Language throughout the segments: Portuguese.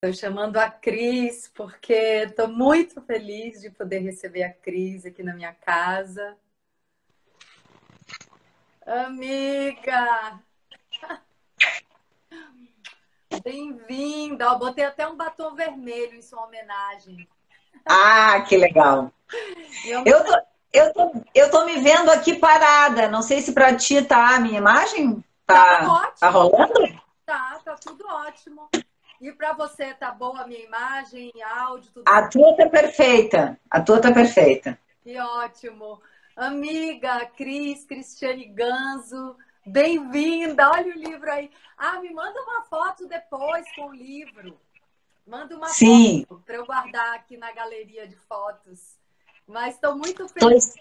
Estou chamando a Cris porque estou muito feliz de poder receber a Cris aqui na minha casa. Amiga, bem-vinda! Ó, botei até um batom vermelho em sua homenagem. Ah, que legal. Em home- Eu tô me vendo aqui parada. Não sei se para ti tá a minha imagem. Tá Tá ótimo, rolando? tá tudo ótimo. E para você, tá boa a minha imagem, áudio, tudo A tua tá perfeita. A tua tá perfeita. que ótimo. Amiga, Cristiane Ganzo, bem-vinda! Olha o livro aí. Ah, me manda uma foto depois com o livro. Manda uma Sim, foto para eu guardar aqui na galeria de fotos. Mas estou muito tô, feliz.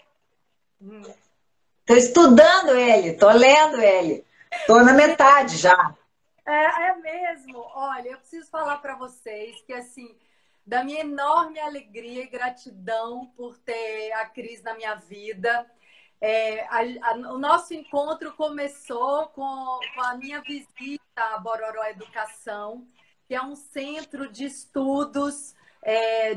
tô estudando ele, tô lendo ele. Tô na metade já. É mesmo. Olha, eu preciso falar para vocês que, assim, da minha enorme alegria e gratidão por ter a Cris na minha vida. O nosso encontro começou com a minha visita à Bororó Educação, que é um centro de estudos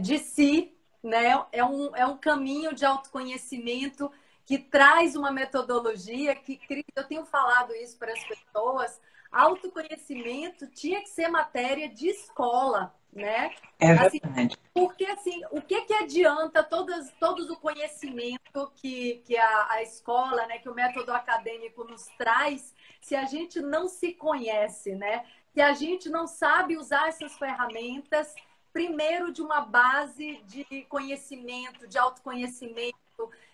de si, né? É um caminho de autoconhecimento que traz uma metodologia que, Cris, eu tenho falado isso para as pessoas, autoconhecimento tinha que ser matéria de escola, né? É Assim, verdade. porque, assim, o que que adianta todos o conhecimento que a escola, né, que o método acadêmico nos traz, se a gente não se conhece, né? Se a gente não sabe usar essas ferramentas, primeiro de uma base de conhecimento, de autoconhecimento,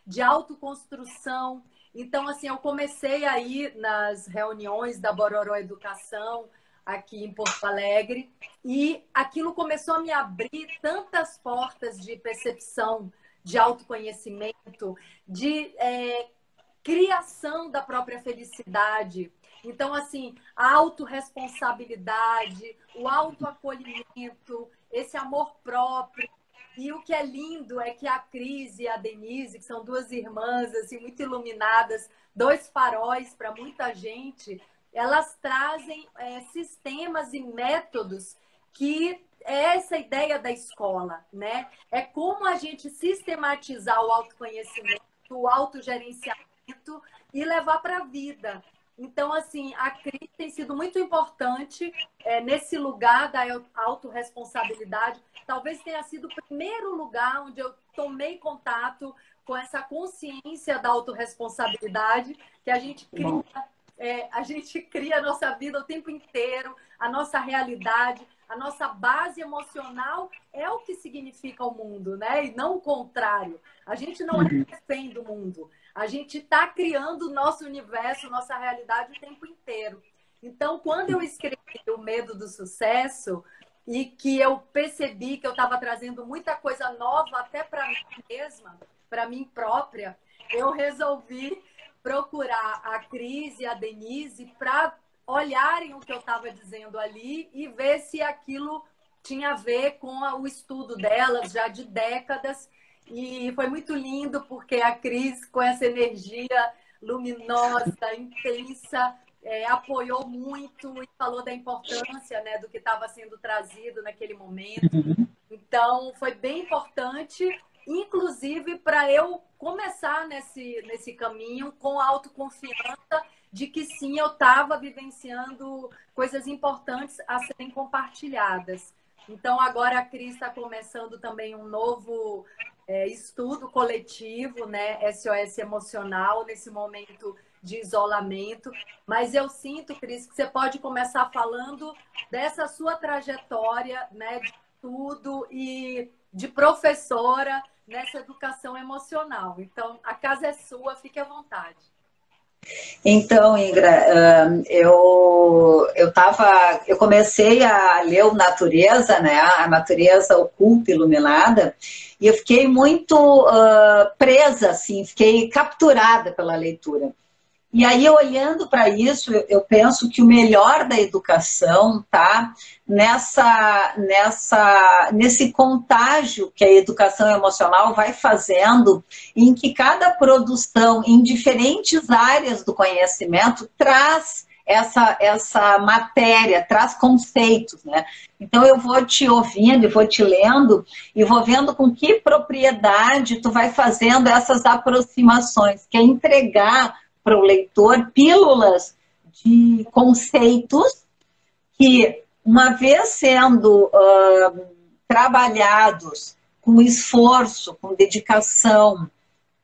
de autoconstrução. Então, assim, eu comecei aí nas reuniões da Bororó Educação, aqui em Porto Alegre, e aquilo começou a me abrir tantas portas de percepção, de autoconhecimento, de criação da própria felicidade. Então, assim, a autorresponsabilidade, o autoacolhimento, esse amor próprio. E o que é lindo é que a Cris e a Denise, que são duas irmãs assim, muito iluminadas, dois faróis para muita gente, elas trazem sistemas e métodos que é essa ideia da escola, né? É como a gente sistematizar o autoconhecimento, o autogerenciamento e levar para a vida. Então, assim, a Cris tem sido muito importante nesse lugar da autorresponsabilidade. Talvez tenha sido o primeiro lugar onde eu tomei contato com essa consciência da autorresponsabilidade que Bom. a gente cria a nossa vida o tempo inteiro, a nossa realidade, a nossa base emocional é o que significa o mundo, né? E não o contrário. A gente não é refém do mundo. A gente está criando o nosso universo, nossa realidade o tempo inteiro. Então, quando eu escrevi O Medo do Sucesso e que eu percebi que eu estava trazendo muita coisa nova até para mim mesma, para mim própria, eu resolvi procurar a Cris e a Denise para olharem o que eu estava dizendo ali e ver se aquilo tinha a ver com o estudo delas já de décadas. E foi muito lindo porque a Cris, com essa energia luminosa, intensa, apoiou muito e falou da importância, né, do que estava sendo trazido naquele momento. Então, foi bem importante, inclusive para eu começar nesse caminho com autoconfiança de que sim, eu estava vivenciando coisas importantes a serem compartilhadas. Então, agora a Cris está começando também um novo estudo coletivo, né? SOS emocional, nesse momento de isolamento. Mas eu sinto, Cris, que você pode começar falando dessa sua trajetória, né, de estudo e de professora nessa educação emocional. Então, a casa é sua, fique à vontade. Então, Ingra, eu comecei a ler o Natureza, né? A Natureza Oculta Iluminada, e eu fiquei muito presa, assim, fiquei capturada pela leitura. E aí, olhando para isso, eu penso que o melhor da educação tá nesse contágio que a educação emocional vai fazendo, em que cada produção, em diferentes áreas do conhecimento, traz essa matéria, traz conceitos, né? Então eu vou te ouvindo e vou te lendo e vou vendo com que propriedade tu vai fazendo essas aproximações, que é entregar para o leitor pílulas de conceitos que, uma vez sendo trabalhados com esforço, com dedicação,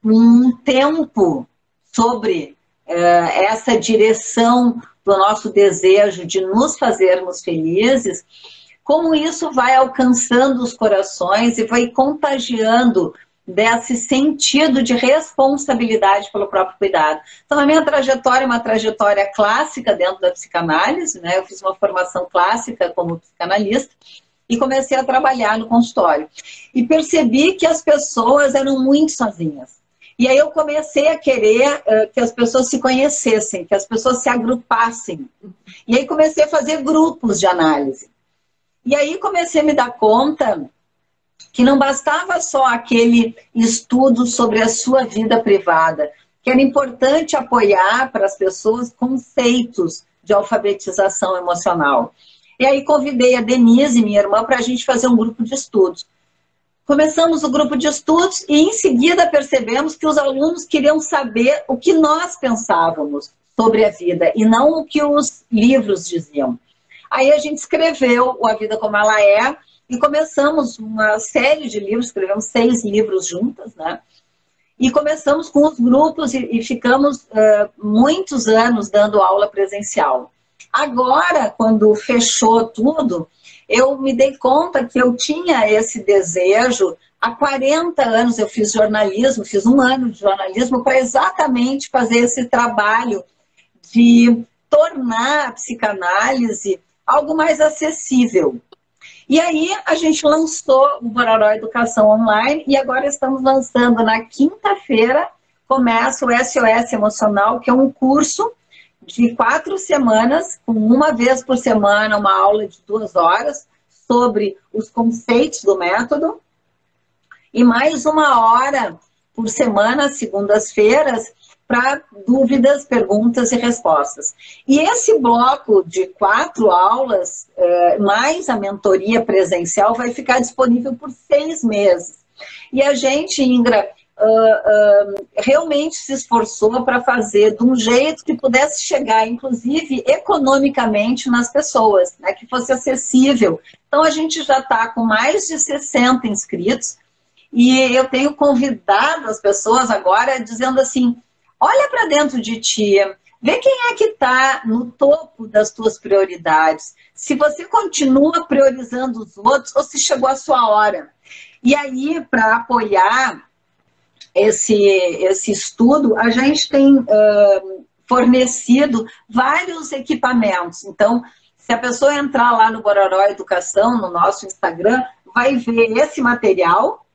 com um tempo sobre essa direção do nosso desejo de nos fazermos felizes, como isso vai alcançando os corações e vai contagiando desse sentido de responsabilidade pelo próprio cuidado. Então, a minha trajetória é uma trajetória clássica dentro da psicanálise, né? Eu fiz uma formação clássica como psicanalista e comecei a trabalhar no consultório. E percebi que as pessoas eram muito sozinhas. E aí eu comecei a querer que as pessoas se conhecessem, que as pessoas se agrupassem. E aí comecei a fazer grupos de análise. E aí comecei a me dar conta que não bastava só aquele estudo sobre a sua vida privada, que era importante apoiar para as pessoas conceitos de alfabetização emocional. E aí convidei a Denise, minha irmã, para a gente fazer um grupo de estudos. Começamos o grupo de estudos e em seguida percebemos que os alunos queriam saber o que nós pensávamos sobre a vida e não o que os livros diziam. Aí a gente escreveu o A Vida Como Ela É e começamos uma série de livros, escrevemos 6 livros juntas, né? E começamos com os grupos e ficamos muitos anos dando aula presencial. Agora, quando fechou tudo, eu me dei conta que eu tinha esse desejo. Há 40 anos eu fiz jornalismo, fiz 1 ano de jornalismo para exatamente fazer esse trabalho de tornar a psicanálise algo mais acessível. E aí a gente lançou o Bororó Educação Online e agora estamos lançando na quinta-feira, começa o SOS Emocional, que é um curso de 4 semanas, com uma vez por semana, uma aula de 2 horas sobre os conceitos do método e mais 1 hora por semana, segundas-feiras, para dúvidas, perguntas e respostas. E esse bloco de 4 aulas, mais a mentoria presencial, vai ficar disponível por 6 meses. E a gente, Ingra, realmente se esforçou para fazer de um jeito que pudesse chegar, inclusive, economicamente nas pessoas, né, que fosse acessível. Então, a gente já está com mais de 60 inscritos e eu tenho convidado as pessoas agora dizendo assim, olha para dentro de ti, vê quem é que está no topo das tuas prioridades, se você continua priorizando os outros ou se chegou a sua hora. E aí, para apoiar esse estudo, a gente tem fornecido vários equipamentos. Então, se a pessoa entrar lá no Bororó Educação, no nosso Instagram, vai ver esse material,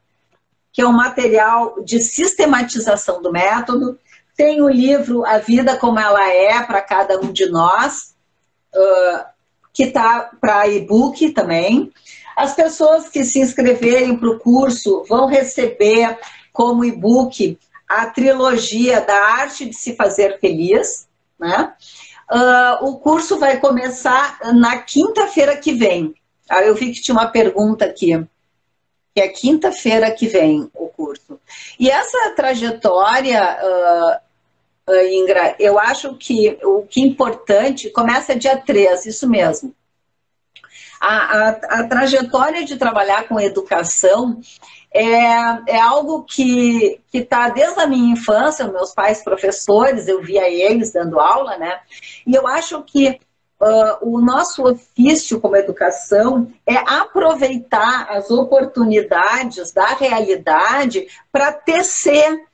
que é um material de sistematização do método. Tem o livro A Vida Como Ela É, para cada um de nós, que está para e-book também. As pessoas que se inscreverem para o curso vão receber como e-book a trilogia da arte de se fazer feliz, né? O curso vai começar na quinta-feira que vem. Eu vi que tinha uma pergunta aqui, que é quinta-feira que vem o curso. E essa trajetória, Ingra, eu acho que o que é importante, começa dia 3, isso mesmo. A trajetória de trabalhar com educação é algo que está desde a minha infância, meus pais professores, eu via eles dando aula, né? E eu acho que o nosso ofício como educação é aproveitar as oportunidades da realidade para tecer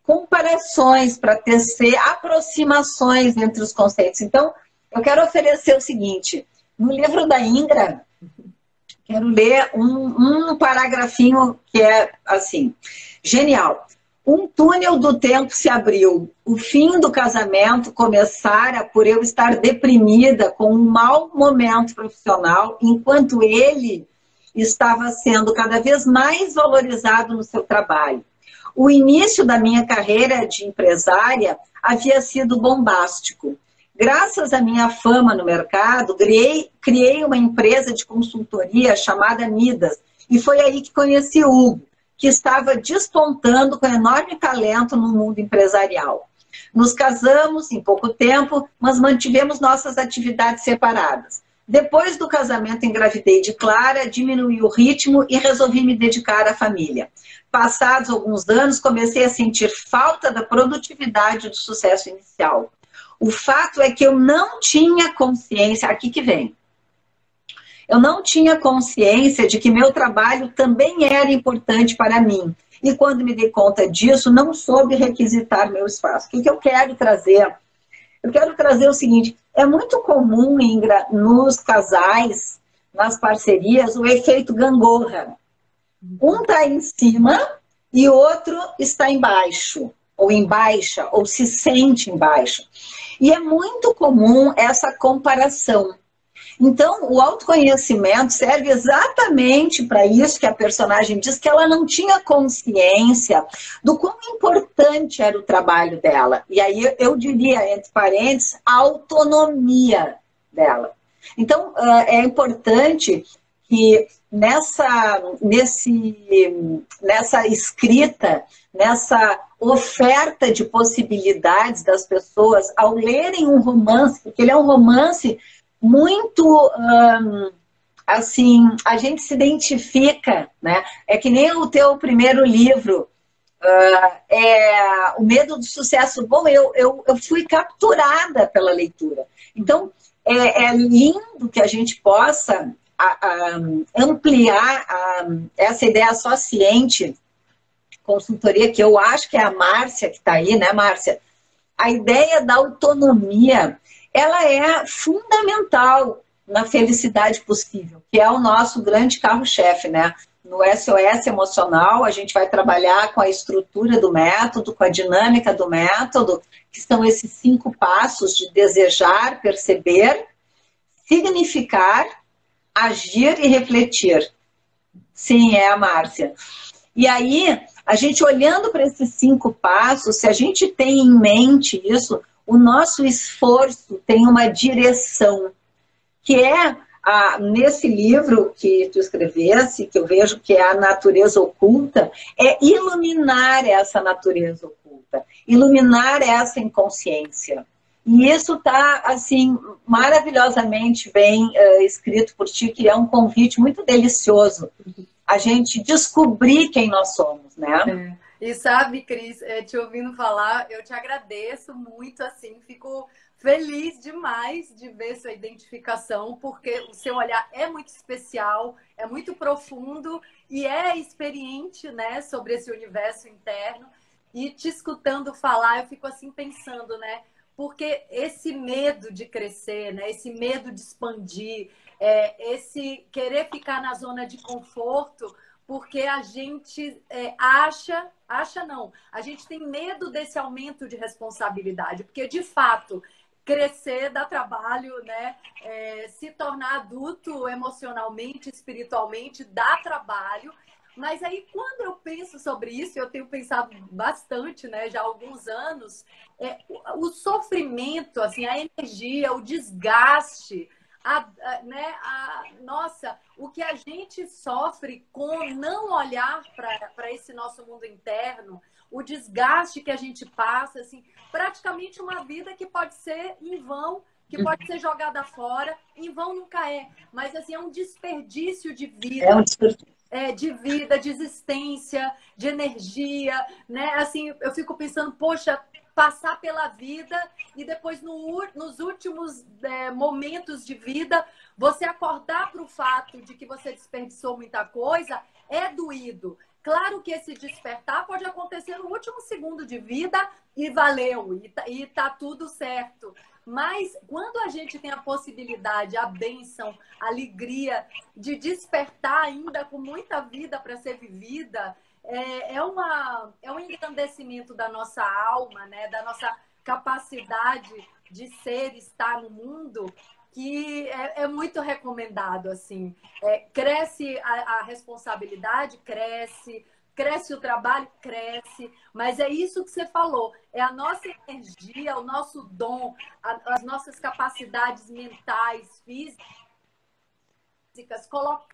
comparações, para tecer aproximações entre os conceitos. Então, eu quero oferecer o seguinte, no livro da Ingra, quero ler um paragrafinho que é assim, genial. Um túnel do tempo se abriu. O fim do casamento começara por eu estar deprimida com um mau momento profissional, enquanto ele estava sendo cada vez mais valorizado no seu trabalho. O início da minha carreira de empresária havia sido bombástico. Graças à minha fama no mercado, criei uma empresa de consultoria chamada Midas. E foi aí que conheci o Hugo, que estava despontando com enorme talento no mundo empresarial. Nos casamos em pouco tempo, mas mantivemos nossas atividades separadas. Depois do casamento, engravidei de Clara, diminuí o ritmo e resolvi me dedicar à família. Passados alguns anos, comecei a sentir falta da produtividade do sucesso inicial. O fato é que eu não tinha consciência, aqui que vem, eu não tinha consciência de que meu trabalho também era importante para mim. E quando me dei conta disso, não soube requisitar meu espaço. O que eu quero trazer? Eu quero trazer o seguinte, é muito comum nos casais, nas parcerias, o efeito gangorra. Um está em cima e o outro está embaixo, ou em baixa, ou se sente embaixo. E é muito comum essa comparação. Então, o autoconhecimento serve exatamente para isso que a personagem diz, que ela não tinha consciência do quão importante era o trabalho dela. E aí eu diria, entre parênteses, a autonomia dela. Então, é importante que nessa escrita, nessa oferta de possibilidades das pessoas, ao lerem um romance, porque ele é um romance muito, assim, a gente se identifica, né? É que nem o teu primeiro livro, O Medo do Sucesso. Bom, eu fui capturada pela leitura. Então, é lindo que a gente possa ampliar essa ideia sociente, consultoria, que eu acho que é a Márcia que está aí, né, Márcia? A ideia da autonomia, ela é fundamental na felicidade possível, que é o nosso grande carro-chefe, né? No SOS emocional, a gente vai trabalhar com a estrutura do método, com a dinâmica do método, que são esses 5 passos de desejar, perceber, significar, agir e refletir. Sim, é a Márcia. E aí, a gente olhando para esses 5 passos, se a gente tem em mente isso, o nosso esforço tem uma direção, que é, nesse livro que tu escrevesse, que eu vejo que é A Natureza Oculta, é iluminar essa natureza oculta, iluminar essa inconsciência. E isso está, assim, maravilhosamente bem escrito por ti, que é um convite muito delicioso, a gente descobrir quem nós somos, né? E sabe, Cris, te ouvindo falar, eu te agradeço muito, assim, fico feliz demais de ver sua identificação, porque o seu olhar é muito especial, é muito profundo e é experiente, né, sobre esse universo interno. E te escutando falar, eu fico assim pensando, né, porque esse medo de crescer, né, esse medo de expandir, esse querer ficar na zona de conforto, porque a gente acha não, a gente tem medo desse aumento de responsabilidade, porque de fato crescer dá trabalho, né? Se tornar adulto emocionalmente, espiritualmente, dá trabalho. Mas aí, quando eu penso sobre isso, eu tenho pensado bastante, né, já há alguns anos, o sofrimento, assim, a energia, o desgaste, nossa, o que a gente sofre com não olhar para esse nosso mundo interno, o desgaste que a gente passa, assim, praticamente uma vida que pode ser em vão, que pode ser jogada fora, em vão nunca é, mas assim, é um desperdício de vida. É um desperdício. De vida, de existência, de energia, né? Assim, eu fico pensando, poxa, passar pela vida e depois nos últimos momentos de vida, você acordar para o fato de que você desperdiçou muita coisa, é doído. Claro que esse despertar pode acontecer no último segundo de vida e valeu, e tá tudo certo. Mas quando a gente tem a possibilidade, a bênção, a alegria de despertar ainda com muita vida para ser vivida, é um engrandecimento da nossa alma, né? Da nossa capacidade de ser, estar no mundo, que é muito recomendado, assim. Cresce a responsabilidade, Cresce o trabalho? Cresce. Mas é isso que você falou. É a nossa energia, o nosso dom, as nossas capacidades mentais, físicas, colocadas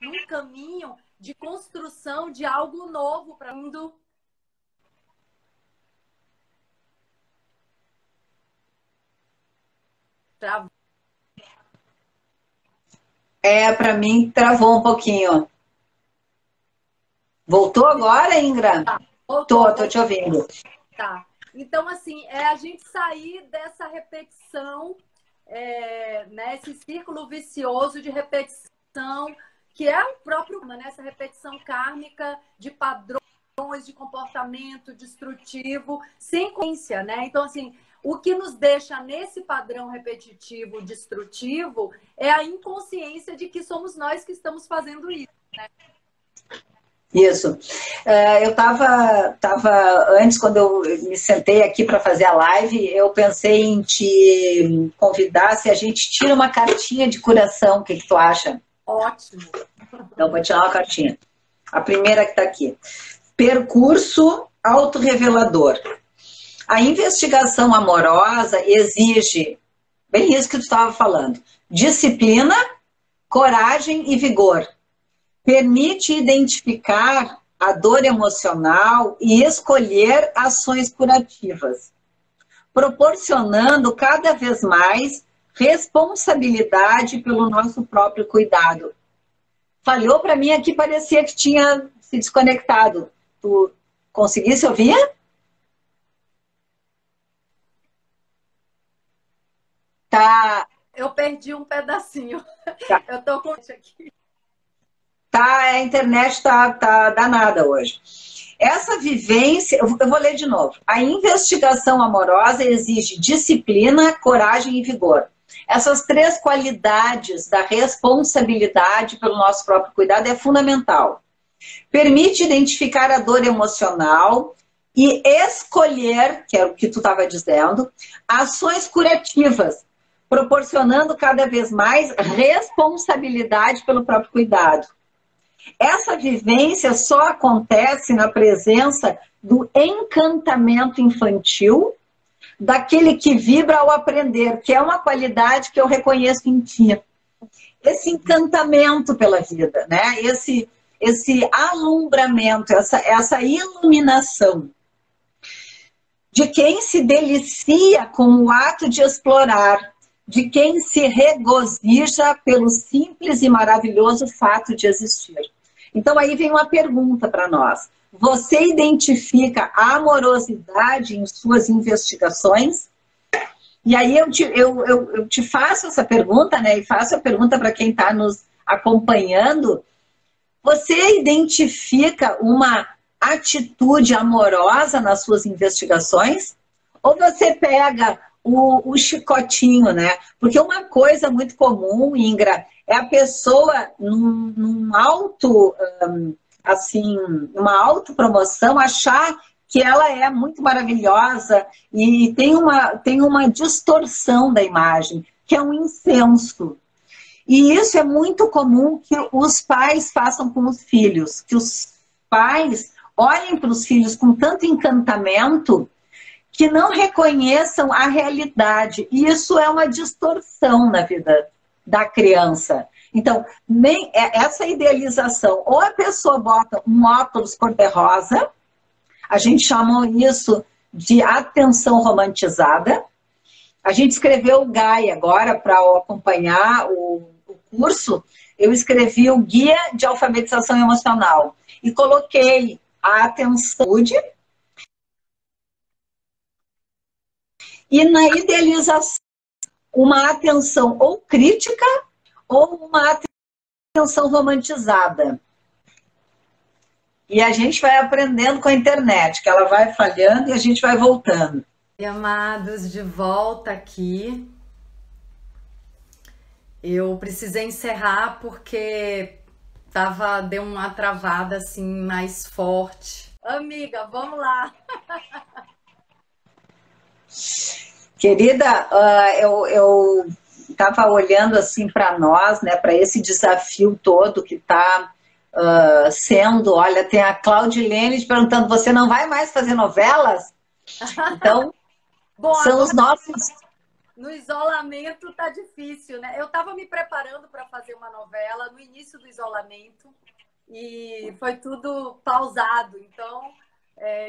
num caminho de construção de algo novo para o mundo. Para mim, travou um pouquinho. Voltou agora, Ingra? Tá, voltou. Tô te ouvindo. Tá. Então, assim, é a gente sair dessa repetição, né, esse círculo vicioso de repetição, que é o próprio, né, essa repetição kármica de padrões de comportamento destrutivo, sem consciência, né? Então, assim, o que nos deixa nesse padrão repetitivo, destrutivo, é a inconsciência de que somos nós que estamos fazendo isso, né? Isso. Eu estava antes, quando eu me sentei aqui para fazer a live, eu pensei em te convidar se a gente tira uma cartinha de curação. O que tu acha? Ótimo. Então, vou tirar uma cartinha. A primeira que está aqui. Percurso autorrevelador. A investigação amorosa exige, bem isso que tu estava falando, disciplina, coragem e vigor. Permite identificar a dor emocional e escolher ações curativas, proporcionando cada vez mais responsabilidade pelo nosso próprio cuidado. Falhou para mim aqui, parecia que tinha se desconectado. Tu conseguisse ouvir? Tá. Eu perdi um pedacinho. Tá. Eu tô com aqui. A internet tá danada hoje. Essa vivência, eu vou ler de novo. A investigação amorosa exige disciplina, coragem e vigor. Essas três qualidades da responsabilidade pelo nosso próprio cuidado é fundamental. Permite identificar a dor emocional e escolher, que é o que tu estava dizendo, ações curativas, proporcionando cada vez mais responsabilidade pelo próprio cuidado. Essa vivência só acontece na presença do encantamento infantil, daquele que vibra ao aprender, que é uma qualidade que eu reconheço em ti. Esse encantamento pela vida, né? Esse alumbramento, essa iluminação de quem se delicia com o ato de explorar, de quem se regozija pelo simples e maravilhoso fato de existir. Então aí vem uma pergunta para nós. Você identifica a amorosidade em suas investigações? E aí eu te faço essa pergunta, né? E faço a pergunta para quem está nos acompanhando. Você identifica uma atitude amorosa nas suas investigações? Ou você pega o chicotinho, né? Porque uma coisa muito comum, Ingra, é a pessoa numa autopromoção achar que ela é muito maravilhosa e tem uma distorção da imagem, que é um incenso. E isso é muito comum que os pais façam com os filhos, que os pais olhem para os filhos com tanto encantamento que não reconheçam a realidade. E isso é uma distorção na vida da criança. Então, essa idealização, ou a pessoa bota um óculos cor-de-rosa, a gente chama isso de atenção romantizada. A gente escreveu o GAI agora para acompanhar o curso, eu escrevi o Guia de Alfabetização Emocional e coloquei a atenção e na idealização uma atenção ou crítica ou uma atenção romantizada. E a gente vai aprendendo com a internet, que ela vai falhando e a gente vai voltando. E amados, de volta aqui. Eu precisei encerrar porque deu uma travada assim mais forte. Amiga, vamos lá. Querida, eu estava olhando assim para nós, né, para esse desafio todo que está sendo, olha, tem a Claudilene te perguntando, você não vai mais fazer novelas? Então, Bom, são os nossos... No isolamento tá difícil, né? Eu estava me preparando para fazer uma novela no início do isolamento e foi tudo pausado. Então,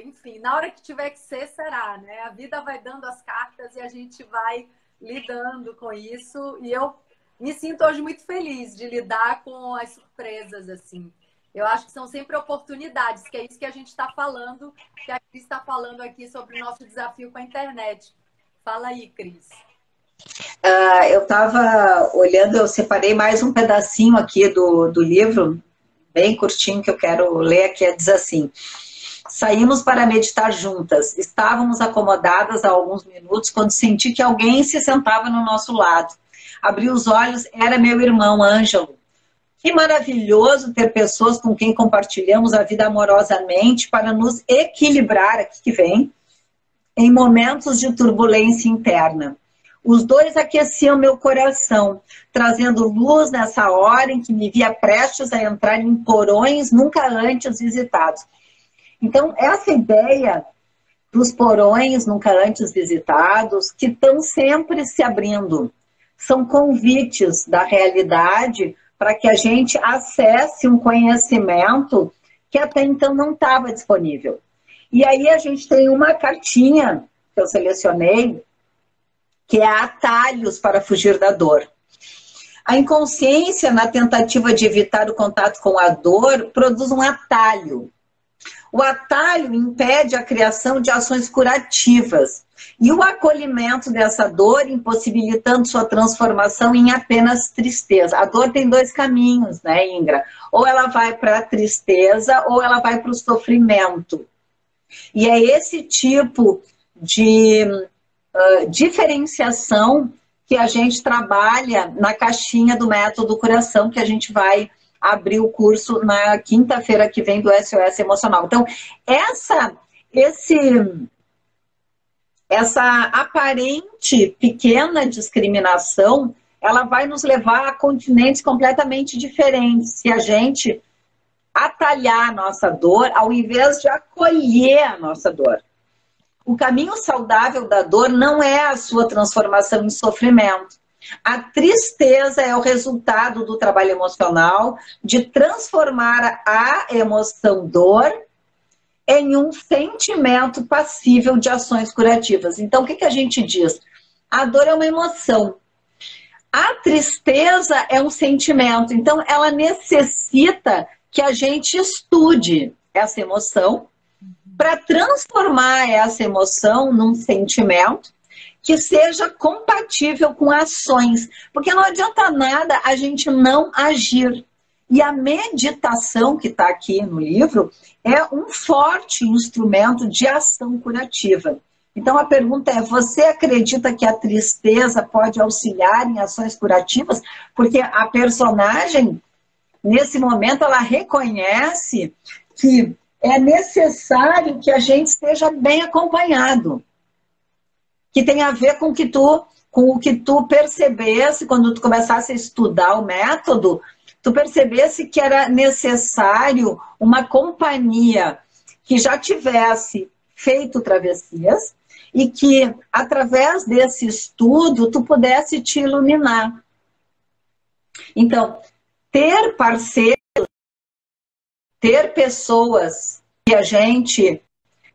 enfim, na hora que tiver que ser, será, né? A vida vai dando as cartas e a gente vai lidando com isso. E eu me sinto hoje muito feliz de lidar com as surpresas, assim. Eu acho que são sempre oportunidades, que é isso que a gente está falando, que a Cris está falando aqui sobre o nosso desafio com a internet. Fala aí, Cris. Eu estava olhando, eu separei mais um pedacinho aqui do livro, bem curtinho, que eu quero ler aqui, diz assim: saímos para meditar juntas, estávamos acomodadas há alguns minutos quando senti que alguém se sentava no nosso lado. Abri os olhos, era meu irmão Ângelo. Que maravilhoso ter pessoas com quem compartilhamos a vida amorosamente para nos equilibrar, aqui que vem, em momentos de turbulência interna. Os dois aqueciam meu coração, trazendo luz nessa hora em que me via prestes a entrar em porões nunca antes visitados. Então, essa ideia dos porões nunca antes visitados, que estão sempre se abrindo, são convites da realidade para que a gente acesse um conhecimento que até então não estava disponível. E aí a gente tem uma cartinha que eu selecionei, que é atalhos para fugir da dor. A inconsciência, na tentativa de evitar o contato com a dor, produz um atalho. O atalho impede a criação de ações curativas e o acolhimento dessa dor, impossibilitando sua transformação em apenas tristeza. A dor tem dois caminhos, né, Ingra? Ou ela vai para a tristeza ou ela vai para o sofrimento. E é esse tipo de diferenciação que a gente trabalha na caixinha do Método Curação, que a gente vai abrir o curso na quinta-feira que vem do SOS Emocional. Então, essa aparente pequena discriminação, ela vai nos levar a continentes completamente diferentes se a gente atalhar a nossa dor ao invés de acolher a nossa dor. O caminho saudável da dor não é a sua transformação em sofrimento. A tristeza é o resultado do trabalho emocional de transformar a emoção dor em um sentimento passível de ações curativas. Então, o que a gente diz? A dor é uma emoção. A tristeza é um sentimento. Então, ela necessita que a gente estude essa emoção para transformar essa emoção num sentimento que seja compatível com ações. Porque não adianta nada a gente não agir. E a meditação, que está aqui no livro, é um forte instrumento de ação curativa. Então a pergunta é, você acredita que a tristeza pode auxiliar em ações curativas? Porque a personagem, nesse momento, ela reconhece que é necessário que a gente esteja bem acompanhado. Que tem a ver com o que tu percebesse, quando tu começasse a estudar o método, tu percebesse que era necessário uma companhia que já tivesse feito travessias e que, através desse estudo, tu pudesse te iluminar. Então, ter parceiros, ter pessoas que a gente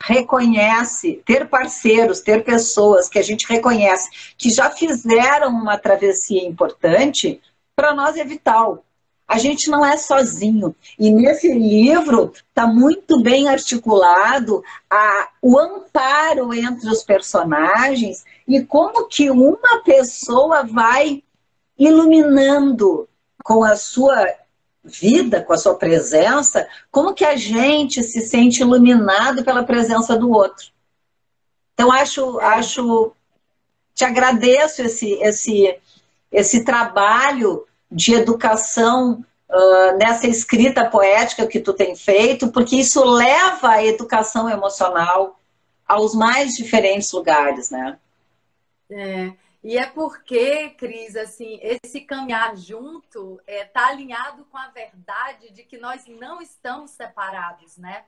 reconhece, ter parceiros, ter pessoas que a gente reconhece que já fizeram uma travessia importante, para nós é vital. A gente não é sozinho. E nesse livro está muito bem articulado o amparo entre os personagens e como que uma pessoa vai iluminando com a sua vida, com a sua presença, como que a gente se sente iluminado pela presença do outro. Então, te agradeço esse trabalho de educação nessa escrita poética que tu tem feito, porque isso leva a educação emocional aos mais diferentes lugares, né? E é porque, Cris, assim, esse caminhar junto está alinhado com a verdade de que nós não estamos separados, né?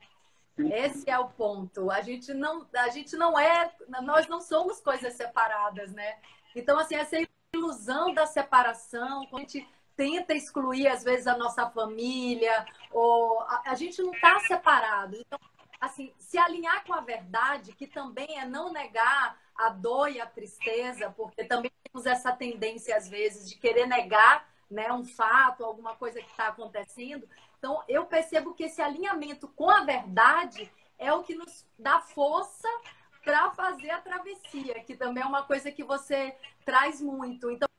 Esse é o ponto. Nós não somos coisas separadas, né? Então, assim, essa ilusão da separação, quando a gente tenta excluir, às vezes, a nossa família, ou a gente não está separado. Então, assim, se alinhar com a verdade, que também é não negar a dor e a tristeza, porque também temos essa tendência, às vezes, de querer negar, né, um fato, alguma coisa que está acontecendo. Então, eu percebo que esse alinhamento com a verdade é o que nos dá força para fazer a travessia, que também é uma coisa que você traz muito. Então,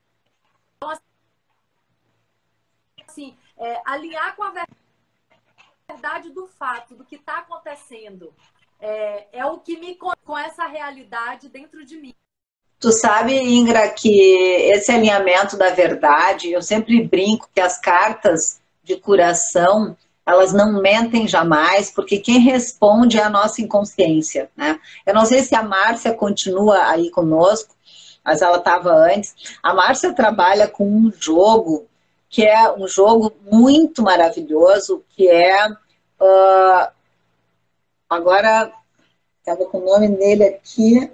assim, alinhar com a verdade do fato, do que está acontecendo, é o que me com essa realidade dentro de mim. Tu sabe, Ingra, que esse alinhamento da verdade, eu sempre brinco que as cartas de curação, elas não mentem jamais, porque quem responde é a nossa inconsciência, né? Eu não sei se a Márcia continua aí conosco, mas ela estava antes. A Márcia trabalha com um jogo, que é um jogo muito maravilhoso, que é... agora, estava com o nome dele aqui...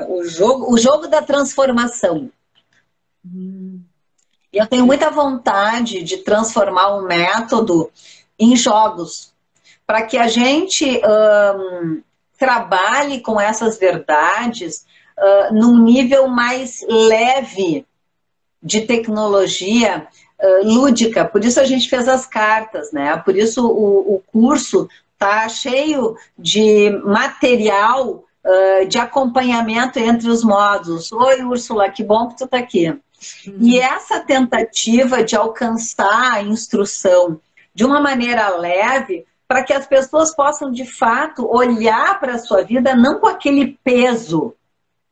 o jogo da transformação. E eu tenho muita vontade de transformar o método em jogos, para que a gente trabalhe com essas verdades num nível mais leve de tecnologia lúdica. Por isso a gente fez as cartas, né? Por isso o curso está cheio de material de acompanhamento entre os módulos. Oi, Úrsula, que bom que tu está aqui. E essa tentativa de alcançar a instrução de uma maneira leve, para que as pessoas possam, de fato, olhar para a sua vida não com aquele peso,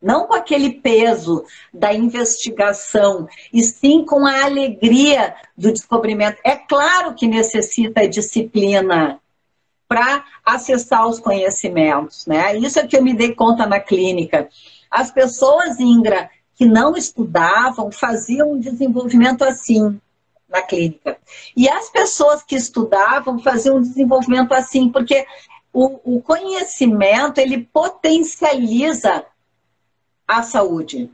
não com aquele peso da investigação, e sim com a alegria do descobrimento. É claro que necessita disciplina para acessar os conhecimentos, né? Isso é que eu me dei conta na clínica. As pessoas, Ingra, que não estudavam, faziam um desenvolvimento assim na clínica. E as pessoas que estudavam faziam um desenvolvimento assim, porque o conhecimento, ele potencializa a saúde.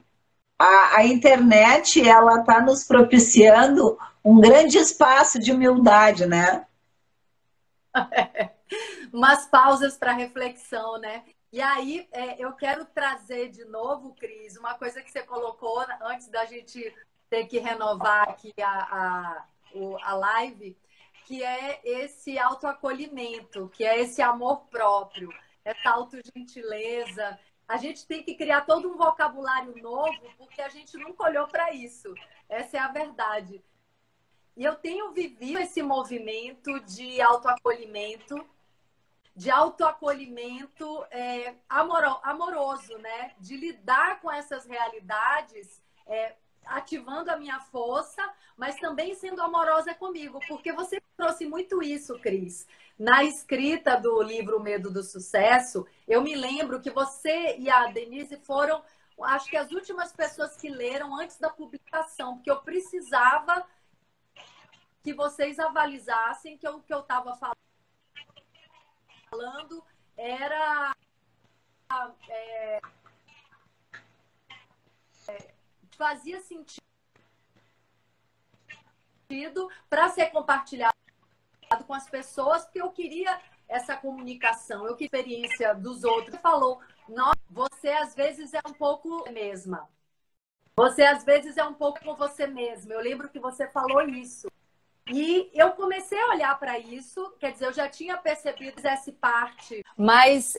A internet, ela está nos propiciando um grande espaço de humildade, né? Umas pausas para reflexão, né? E aí, eu quero trazer de novo, Cris, uma coisa que você colocou antes da gente ter que renovar aqui a live, que é esse autoacolhimento, que é esse amor próprio, essa autogentileza. A gente tem que criar todo um vocabulário novo, porque a gente nunca olhou para isso. Essa é a verdade. E eu tenho vivido esse movimento de autoacolhimento amoroso, né? De lidar com essas realidades, ativando a minha força, mas também sendo amorosa comigo, porque você trouxe muito isso, Cris. Na escrita do livro O Medo do Sucesso, eu me lembro que você e a Denise foram, acho que as últimas pessoas que leram antes da publicação, porque eu precisava que vocês avalizassem que o que eu estava falando era fazia sentido para ser compartilhado com as pessoas, porque eu queria essa comunicação, eu queria a experiência dos outros. Você falou, você às vezes é um pouco mesma. Você às vezes é um pouco com você mesma. Eu lembro que você falou isso. E eu comecei a olhar para isso, quer dizer, eu já tinha percebido essa parte, mas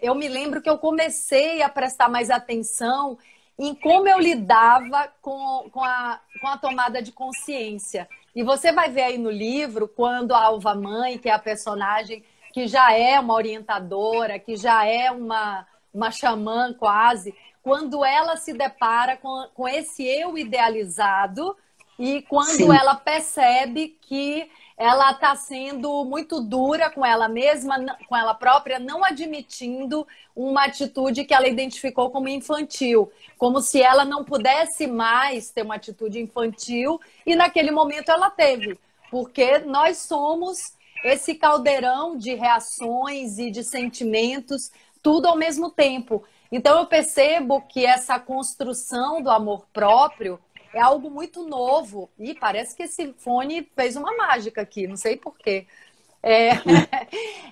eu me lembro que eu comecei a prestar mais atenção em como eu lidava com a tomada de consciência. E você vai ver aí no livro, quando a Alva Mãe, que é a personagem que já é uma orientadora, que já é uma xamã quase, quando ela se depara com esse eu idealizado, e quando Sim. ela percebe que ela está sendo muito dura com ela mesma, com ela própria, não admitindo uma atitude que ela identificou como infantil, como se ela não pudesse mais ter uma atitude infantil, e naquele momento ela teve, porque nós somos esse caldeirão de reações e de sentimentos, tudo ao mesmo tempo. Então eu percebo que essa construção do amor próprio é algo muito novo. E parece que esse fone fez uma mágica aqui, não sei por quê.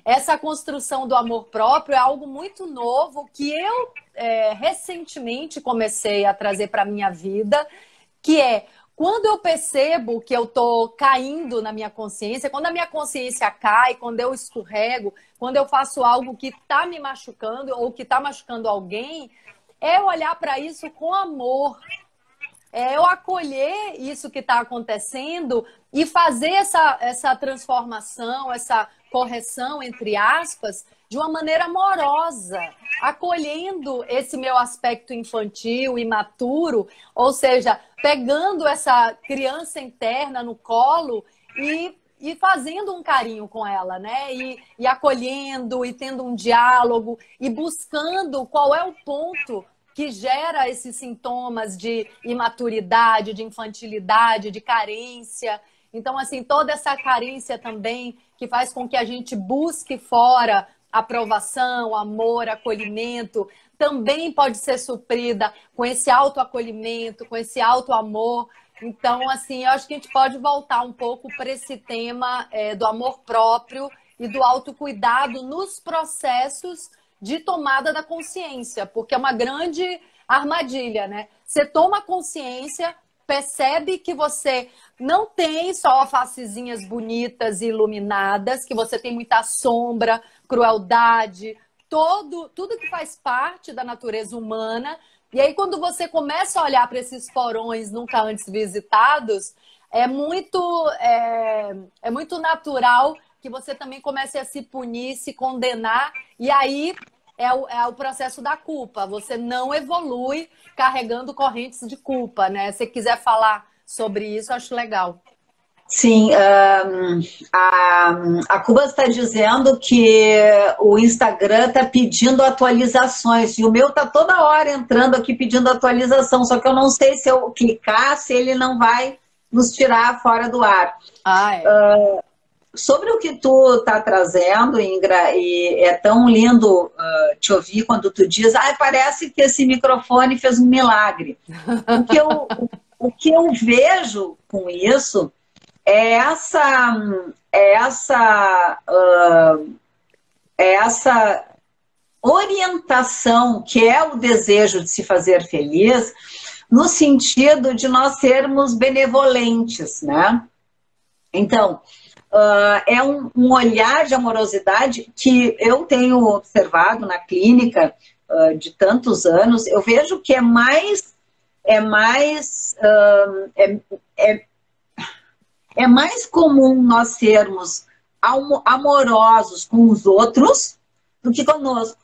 Essa construção do amor próprio é algo muito novo que eu recentemente comecei a trazer para a minha vida, que é quando eu percebo que eu estou caindo na minha consciência, quando a minha consciência cai, quando eu escorrego, quando eu faço algo que está me machucando ou que está machucando alguém, é olhar para isso com amor. É eu acolher isso que está acontecendo e fazer essa transformação, essa correção, entre aspas, de uma maneira amorosa, acolhendo esse meu aspecto infantil, imaturo, ou seja, pegando essa criança interna no colo e fazendo um carinho com ela, né? E acolhendo, e tendo um diálogo, e buscando qual é o ponto que gera esses sintomas de imaturidade, de infantilidade, de carência. Então, assim, toda essa carência também que faz com que a gente busque fora aprovação, amor, acolhimento, também pode ser suprida com esse autoacolhimento, com esse autoamor. Então, assim, eu acho que a gente pode voltar um pouco para esse tema do amor próprio e do autocuidado nos processos de tomada da consciência, porque é uma grande armadilha, né? Você toma consciência, percebe que você não tem só facezinhas bonitas e iluminadas, que você tem muita sombra, crueldade, tudo que faz parte da natureza humana. E aí, quando você começa a olhar para esses porões nunca antes visitados, é muito natural que você também comece a se punir, se condenar, e aí é o processo da culpa. Você não evolui carregando correntes de culpa, né? Se quiser falar sobre isso, acho legal. Sim, a Cuba está dizendo que o Instagram está pedindo atualizações, e o meu está toda hora entrando aqui pedindo atualização, só que eu não sei se eu clicar, se ele não vai nos tirar fora do ar. Sobre o que tu está trazendo, Ingra, e é tão lindo te ouvir quando tu diz, parece que esse microfone fez um milagre. O que eu vejo com isso é essa orientação que é o desejo de se fazer feliz, no sentido de nós sermos benevolentes, né? Então, é um olhar de amorosidade que eu tenho observado na clínica de tantos anos. Eu vejo que é mais comum nós sermos amorosos com os outros do que conosco.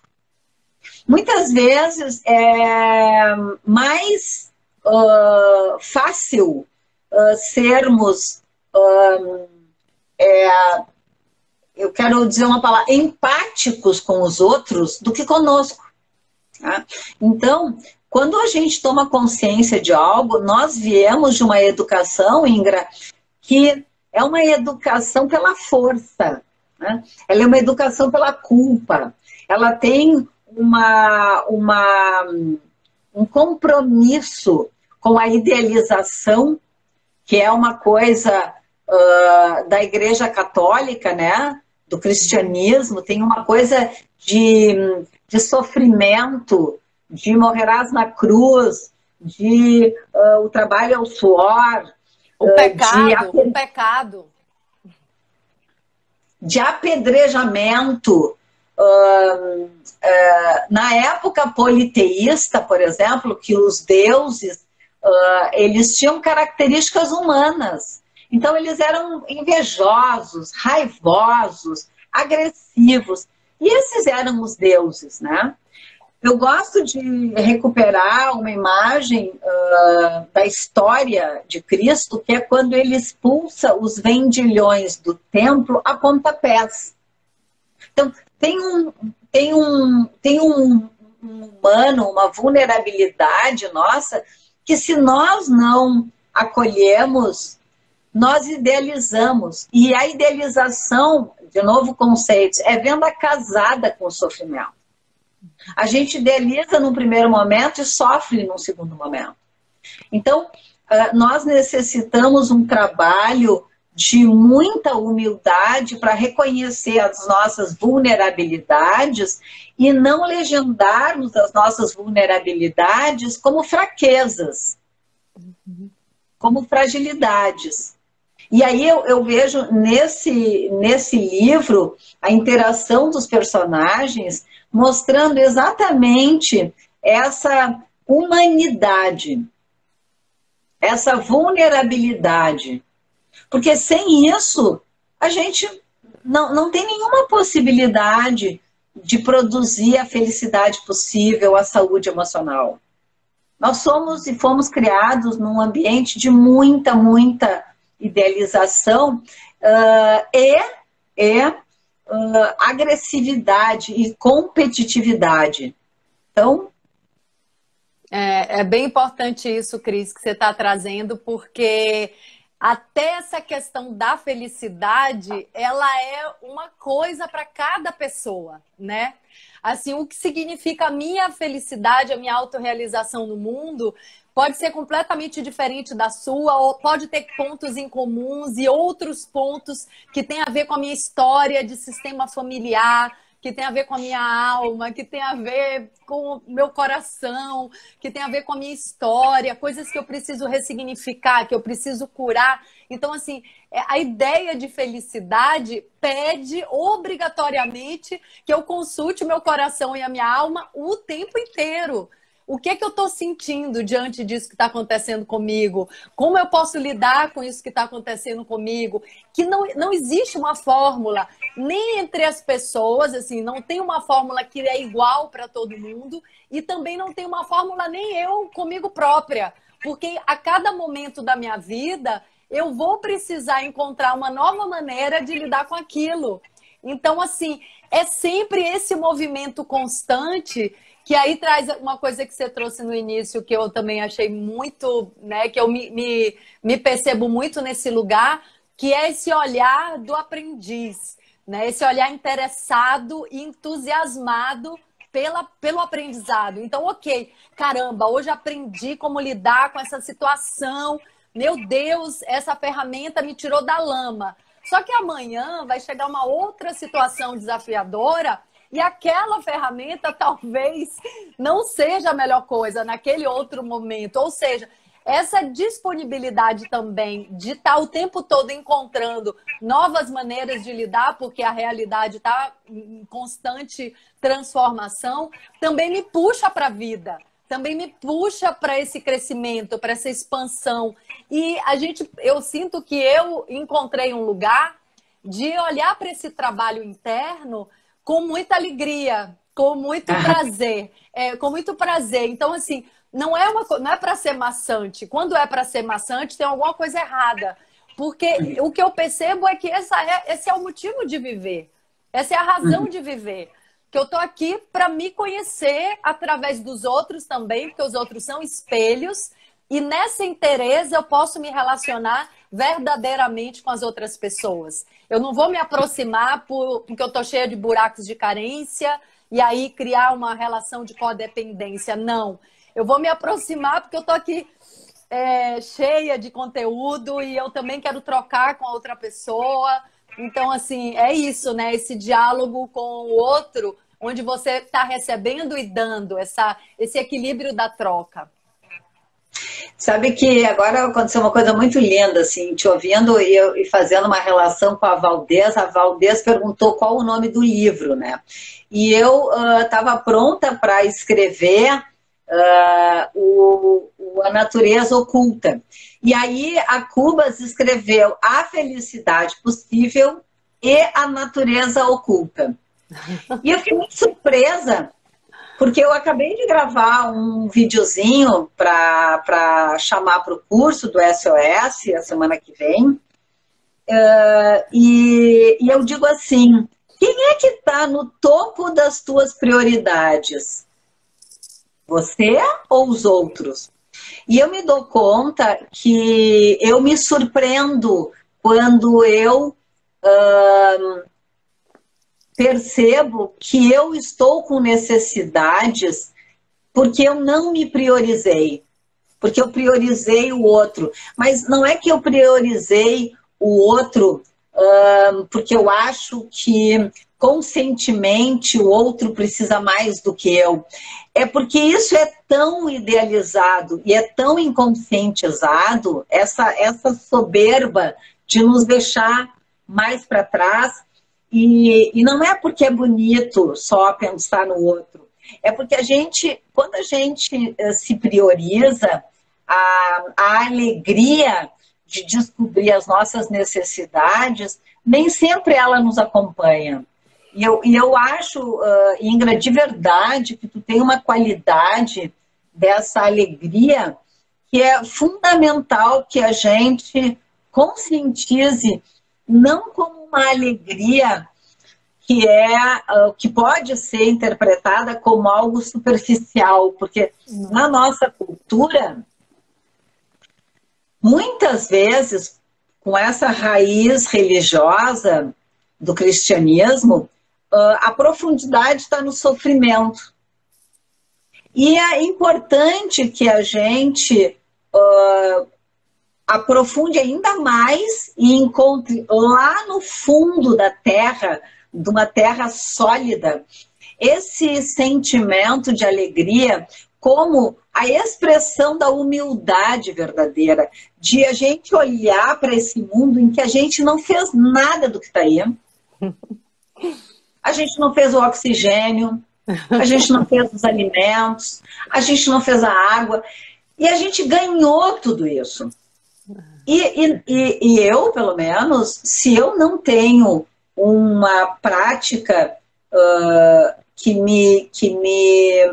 Muitas vezes é mais fácil sermos eu quero dizer uma palavra, empáticos com os outros do que conosco. Tá? Então, quando a gente toma consciência de algo, nós viemos de uma educação, Ingra, que é uma educação pela força, né? Ela é uma educação pela culpa, ela tem um compromisso com a idealização, que é uma coisa da Igreja Católica, né? Do cristianismo, tem uma coisa de sofrimento, de morrerás na cruz, de o trabalho é o suor, o pecado, de apedrejamento. Na época politeísta, por exemplo, que os deuses eles tinham características humanas. Então, eles eram invejosos, raivosos, agressivos. E esses eram os deuses, né? Eu gosto de recuperar uma imagem da história de Cristo, que é quando ele expulsa os vendilhões do templo a pontapés. Então, tem um humano, uma vulnerabilidade nossa, que se nós não acolhemos, nós idealizamos. E a idealização, de novo conceito, é venda casada com o sofrimento. A gente idealiza num primeiro momento e sofre num segundo momento. Então, nós necessitamos um trabalho de muita humildade para reconhecer as nossas vulnerabilidades e não legendarmos as nossas vulnerabilidades como fraquezas, como fragilidades. E aí eu vejo nesse livro a interação dos personagens mostrando exatamente essa humanidade, essa vulnerabilidade. Porque sem isso, a gente não tem nenhuma possibilidade de produzir a felicidade possível, a saúde emocional. Nós somos e fomos criados num ambiente de muita idealização agressividade e competitividade. Então... É bem importante isso, Cris, que você está trazendo, porque... até essa questão da felicidade, ela é uma coisa para cada pessoa, né? Assim, o que significa a minha felicidade, a minha autorrealização no mundo, pode ser completamente diferente da sua, ou pode ter pontos em comuns e outros pontos que têm a ver com a minha história de sistema familiar, que tem a ver com a minha alma, que tem a ver com o meu coração, que tem a ver com a minha história, coisas que eu preciso ressignificar, que eu preciso curar. Então, assim, a ideia de felicidade pede obrigatoriamente que eu consulte o meu coração e a minha alma o tempo inteiro. O que é que eu estou sentindo diante disso que está acontecendo comigo? Como eu posso lidar com isso que está acontecendo comigo? Que não existe uma fórmula, nem entre as pessoas, assim, não tem uma fórmula que é igual para todo mundo e também não tem uma fórmula nem eu comigo própria. Porque a cada momento da minha vida, eu vou precisar encontrar uma nova maneira de lidar com aquilo. Então, assim, é sempre esse movimento constante. Que aí traz uma coisa que você trouxe no início, que eu também achei muito, né? Que eu me percebo muito nesse lugar, que é esse olhar do aprendiz, né? Esse olhar interessado e entusiasmado pelo aprendizado. Então, ok, caramba, hoje aprendi como lidar com essa situação. Meu Deus, essa ferramenta me tirou da lama. Só que amanhã vai chegar uma outra situação desafiadora. E aquela ferramenta talvez não seja a melhor coisa naquele outro momento. Ou seja, essa disponibilidade também de estar o tempo todo encontrando novas maneiras de lidar, porque a realidade está em constante transformação, também me puxa para a vida. Também me puxa para esse crescimento, para essa expansão. E eu sinto que eu encontrei um lugar de olhar para esse trabalho interno com muita alegria, com muito prazer. Com muito prazer. Então, assim, não é para ser maçante. Quando é para ser maçante, tem alguma coisa errada. Porque o que eu percebo é que esse é o motivo de viver. Essa é a razão de viver. Que eu tô aqui para me conhecer através dos outros também, porque os outros são espelhos. E nessa inteireza eu posso me relacionar verdadeiramente com as outras pessoas. Eu não vou me aproximar porque eu tô cheia de buracos de carência e aí criar uma relação de codependência. Não. Eu vou me aproximar porque eu tô aqui cheia de conteúdo e eu também quero trocar com a outra pessoa. Então, assim, é isso, né? Esse diálogo com o outro, onde você está recebendo e dando esse equilíbrio da troca. Sabe que agora aconteceu uma coisa muito linda, assim, te ouvindo e fazendo uma relação com a Valdez perguntou qual o nome do livro, né? E eu estava pronta para escrever A Natureza Oculta. E aí a Cubas escreveu A Felicidade Possível e A Natureza Oculta. E eu fiquei muito surpresa, Porque eu acabei de gravar um videozinho para chamar para o curso do SOS a semana que vem. E eu digo assim, quem é que está no topo das tuas prioridades? Você ou os outros? E eu me dou conta que eu me surpreendo quando eu percebo que eu estou com necessidades porque eu não me priorizei, porque eu priorizei o outro. Mas não é que eu priorizei o outro porque eu acho que conscientemente o outro precisa mais do que eu. É porque isso é tão idealizado e é tão inconscientizado, essa soberba de nos deixar mais para trás. E não é porque é bonito só pensar no outro. É porque quando a gente se prioriza, a alegria de descobrir as nossas necessidades, nem sempre ela nos acompanha. E eu acho, Ingra, de verdade, que tu tem uma qualidade dessa alegria que é fundamental que a gente conscientize, não como uma alegria que pode ser interpretada como algo superficial, porque na nossa cultura, muitas vezes, com essa raiz religiosa do cristianismo, a profundidade está no sofrimento. E é importante que a gente aprofunde ainda mais e encontre lá no fundo da terra, de uma terra sólida, esse sentimento de alegria como a expressão da humildade verdadeira, de a gente olhar para esse mundo em que a gente não fez nada do que está aí. A gente não fez o oxigênio, a gente não fez os alimentos, a gente não fez a água, e a gente ganhou tudo isso. E eu, pelo menos, se eu não tenho uma prática que me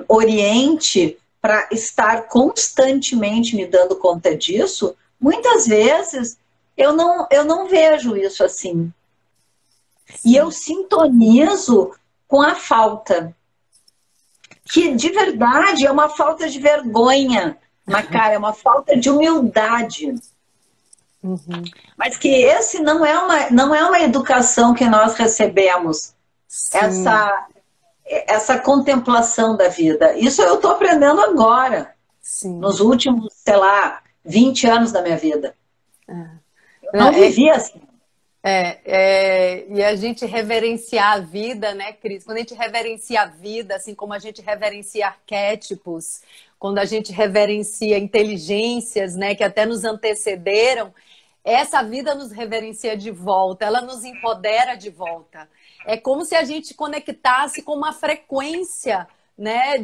oriente para estar constantemente me dando conta disso, muitas vezes eu não vejo isso assim. Sim. E eu sintonizo com a falta, que de verdade é uma falta de vergonha na cara, é uma falta de humildade. Uhum. Mas que esse não é uma educação que nós recebemos, essa contemplação da vida. Isso eu estou aprendendo agora, sim, nos últimos, 20 anos da minha vida. Eu não vivia assim. E a gente reverenciar a vida, né, Cris? Quando a gente reverencia a vida, assim como a gente reverencia arquétipos, quando a gente reverencia inteligências, né, que até nos antecederam, essa vida nos reverencia de volta, ela nos empodera de volta. É como se a gente conectasse com uma frequência, né,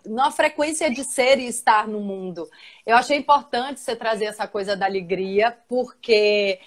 uma frequência de ser e estar no mundo. Eu achei importante você trazer essa coisa da alegria, porque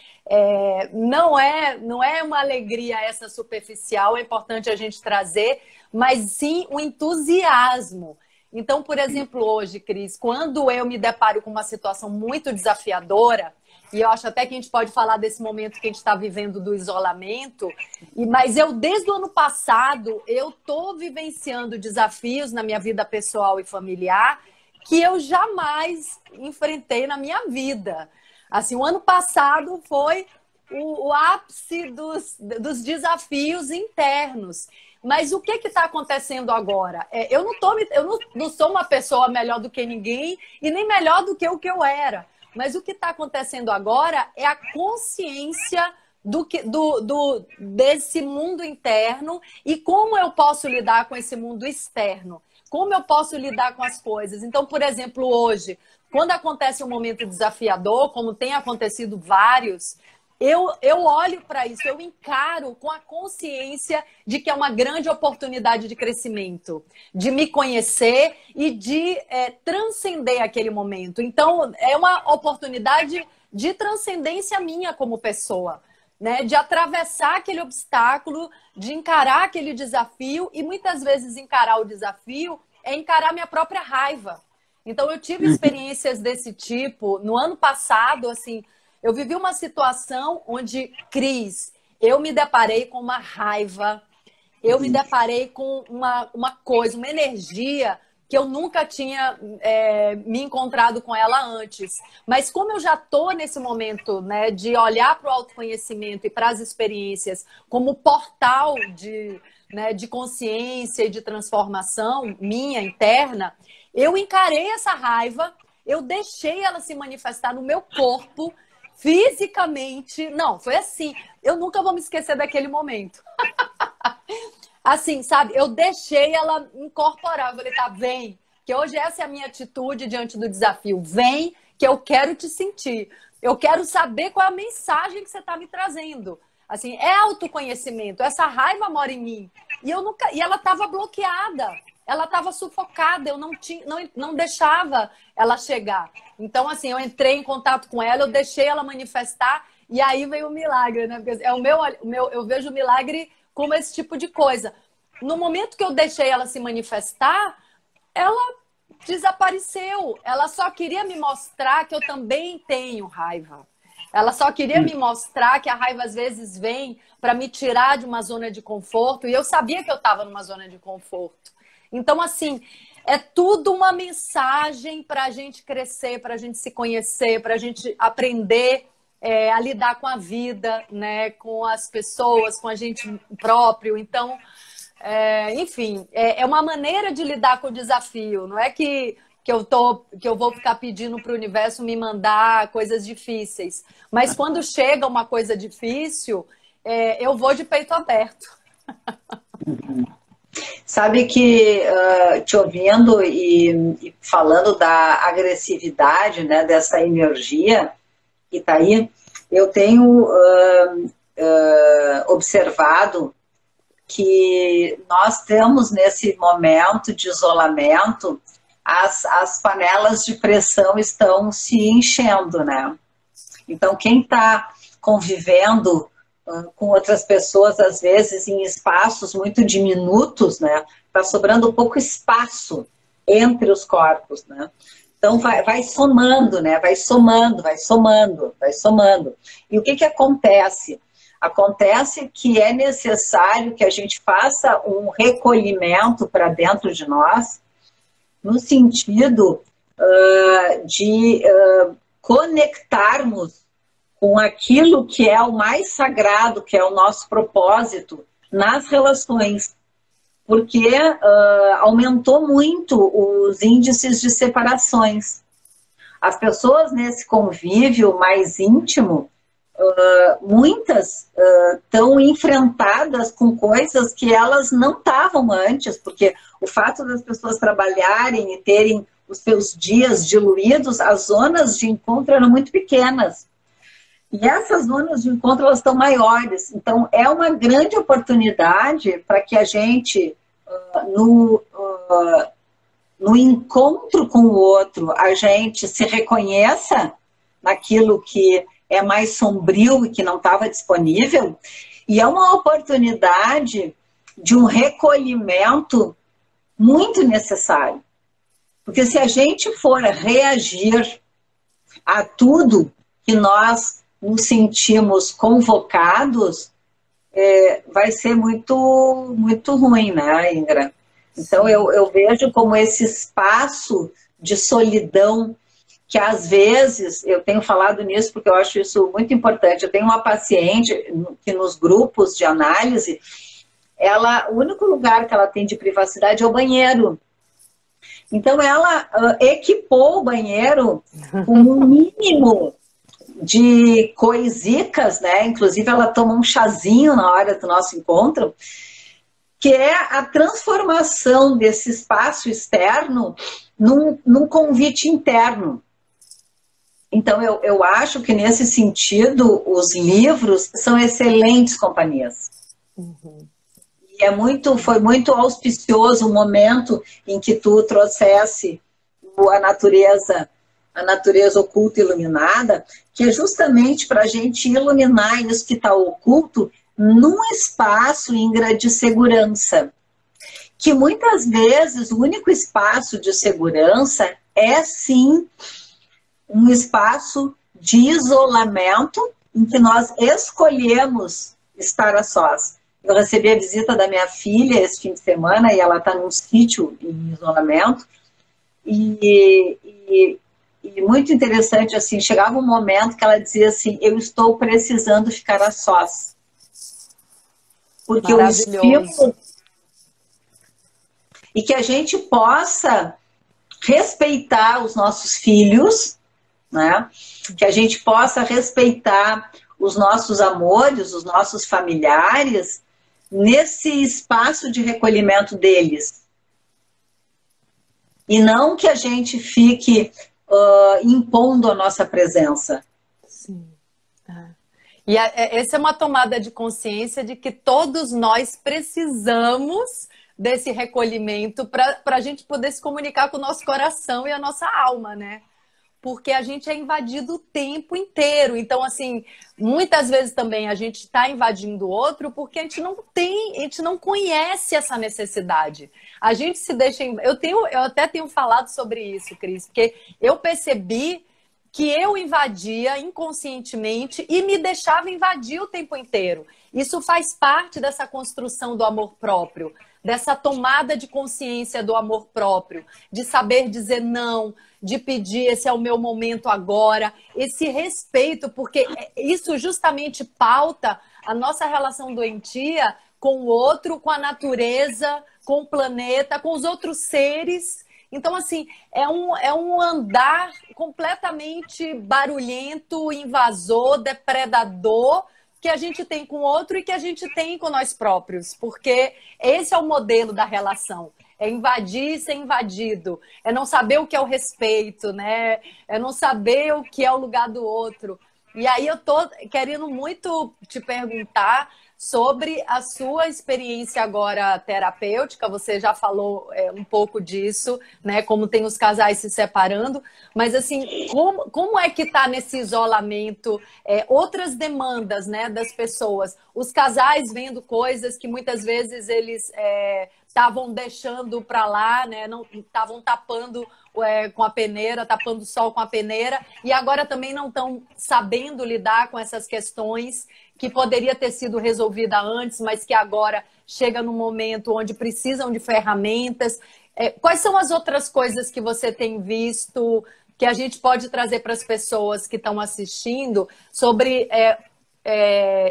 não é uma alegria essa superficial, é importante a gente trazer, mas sim o entusiasmo. Então, por exemplo, hoje, Cris, quando eu me deparo com uma situação muito desafiadora, e eu acho até que a gente pode falar desse momento que a gente está vivendo do isolamento, mas eu, desde o ano passado, eu estou vivenciando desafios na minha vida pessoal e familiar que eu jamais enfrentei na minha vida. Assim, o ano passado foi o ápice dos desafios internos. Mas o que está acontecendo agora? Eu não sou uma pessoa melhor do que ninguém e nem melhor do que o que eu era. Mas o que está acontecendo agora é a consciência desse mundo interno e como eu posso lidar com esse mundo externo. Como eu posso lidar com as coisas. Então, por exemplo, hoje, quando acontece um momento desafiador, como tem acontecido vários, eu olho para isso, eu encaro com a consciência de que é uma grande oportunidade de crescimento, de me conhecer e de transcender aquele momento. Então, é uma oportunidade de transcendência minha como pessoa. né, de atravessar aquele obstáculo, de encarar aquele desafio, e muitas vezes encarar o desafio é encarar minha própria raiva. Então eu tive experiências desse tipo. No ano passado, assim, eu vivi uma situação onde, Cris, eu me deparei com uma raiva, eu me deparei com uma coisa, uma energia que eu nunca tinha me encontrado com ela antes. Mas como eu já estou nesse momento, né, de olhar para o autoconhecimento e para as experiências como portal de consciência e de transformação minha interna, eu encarei essa raiva, eu deixei ela se manifestar no meu corpo, fisicamente. Não, foi assim. Eu nunca vou me esquecer daquele momento. Assim, sabe? Eu deixei ela incorporar. Eu falei, tá, vem. Que hoje essa é a minha atitude diante do desafio. Vem, que eu quero te sentir. Eu quero saber qual é a mensagem que você está me trazendo. Assim, é autoconhecimento. Essa raiva mora em mim. E ela estava bloqueada. Ela estava sufocada. Eu não deixava ela chegar. Então, assim, eu entrei em contato com ela, eu deixei ela manifestar. E aí veio o milagre, né? Porque eu vejo o milagre como esse tipo de coisa. No momento que eu deixei ela se manifestar, ela desapareceu. Ela só queria me mostrar que eu também tenho raiva. Ela só queria me mostrar que a raiva às vezes vem para me tirar de uma zona de conforto. E eu sabia que eu estava numa zona de conforto. Então, assim, é tudo uma mensagem para a gente crescer, para a gente se conhecer, para a gente aprender a lidar com a vida, né, com as pessoas, com a gente próprio. Então, enfim, é uma maneira de lidar com o desafio. Não é que eu vou ficar pedindo para o universo me mandar coisas difíceis. Mas quando chega uma coisa difícil, eu vou de peito aberto. Sabe que, te ouvindo e falando da agressividade, né, dessa energia que está aí, eu tenho observado que nós temos nesse momento de isolamento, as panelas de pressão estão se enchendo, né? Então, quem está convivendo com outras pessoas, às vezes, em espaços muito diminutos, né? Está sobrando pouco espaço entre os corpos, né? Então, vai somando, né? Vai somando. E o que acontece? Acontece que é necessário que a gente faça um recolhimento para dentro de nós, no sentido de conectarmos com aquilo que é o mais sagrado, que é o nosso propósito nas relações. Porque aumentou muito os índices de separações. As pessoas nesse convívio mais íntimo, muitas estão enfrentadas com coisas que elas não estavam antes, porque o fato das pessoas trabalharem e terem os seus dias diluídos, as zonas de encontro eram muito pequenas. E essas zonas de encontro, elas estão maiores. Então, é uma grande oportunidade para que a gente, no encontro com o outro, a gente se reconheça naquilo que é mais sombrio e que não estava disponível. E é uma oportunidade de um recolhimento muito necessário. Porque se a gente for reagir a tudo que nós nos sentimos convocados, vai ser muito, muito ruim, né, Ingra? Então, eu vejo como esse espaço de solidão, que às vezes, eu tenho falado nisso porque eu acho isso muito importante. Eu tenho uma paciente que nos grupos de análise, o único lugar que ela tem de privacidade é o banheiro. Então, ela equipou o banheiro com um mínimo de coisicas, né? Inclusive, ela toma um chazinho na hora do nosso encontro, que é a transformação desse espaço externo num convite interno. Então, eu acho que, nesse sentido, os livros são excelentes companhias. Uhum. E foi muito auspicioso o momento em que tu trouxesse a natureza oculta e iluminada, que é justamente para a gente iluminar isso que está oculto num espaço, Ingrid, de segurança. Que muitas vezes o único espaço de segurança é sim um espaço de isolamento em que nós escolhemos estar a sós. Eu recebi a visita da minha filha esse fim de semana e ela está num sítio em isolamento e muito interessante, assim, chegava um momento que ela dizia assim, eu estou precisando ficar a sós. Porque o estímulo... E que a gente possa respeitar os nossos filhos, né? Que a gente possa respeitar os nossos amores, os nossos familiares, nesse espaço de recolhimento deles. E não que a gente fique impondo a nossa presença. Sim. E essa é uma tomada de consciência de que todos nós precisamos desse recolhimento para a gente poder se comunicar com o nosso coração e a nossa alma, né? Porque a gente é invadido o tempo inteiro. Então, assim, muitas vezes também a gente está invadindo o outro porque a gente não conhece essa necessidade. A gente se deixa... Eu até tenho falado sobre isso, Cris, porque eu percebi que eu invadia inconscientemente e me deixava invadir o tempo inteiro. Isso faz parte dessa construção do amor próprio, dessa tomada de consciência do amor próprio, de saber dizer não, de pedir, esse é o meu momento agora, esse respeito, porque isso justamente pauta a nossa relação doentia com o outro, com a natureza, com o planeta, com os outros seres. Então, assim, é um andar completamente barulhento, invasor, depredador, que a gente tem com o outro e que a gente tem com nós próprios, porque esse é o modelo da relação. É invadir e ser invadido, é não saber o que é o respeito, né? É não saber o que é o lugar do outro. E aí eu tô querendo muito te perguntar sobre a sua experiência agora terapêutica. Você já falou um pouco disso, né? Como tem os casais se separando. Mas, assim, como é que está nesse isolamento outras demandas, né, das pessoas? Os casais vendo coisas que muitas vezes eles estavam deixando para lá, né? Não estavam tapando com a peneira, tapando o sol com a peneira, e agora também não estão sabendo lidar com essas questões que poderia ter sido resolvida antes, mas que agora chega num momento onde precisam de ferramentas. Quais são as outras coisas que você tem visto que a gente pode trazer para as pessoas que estão assistindo sobre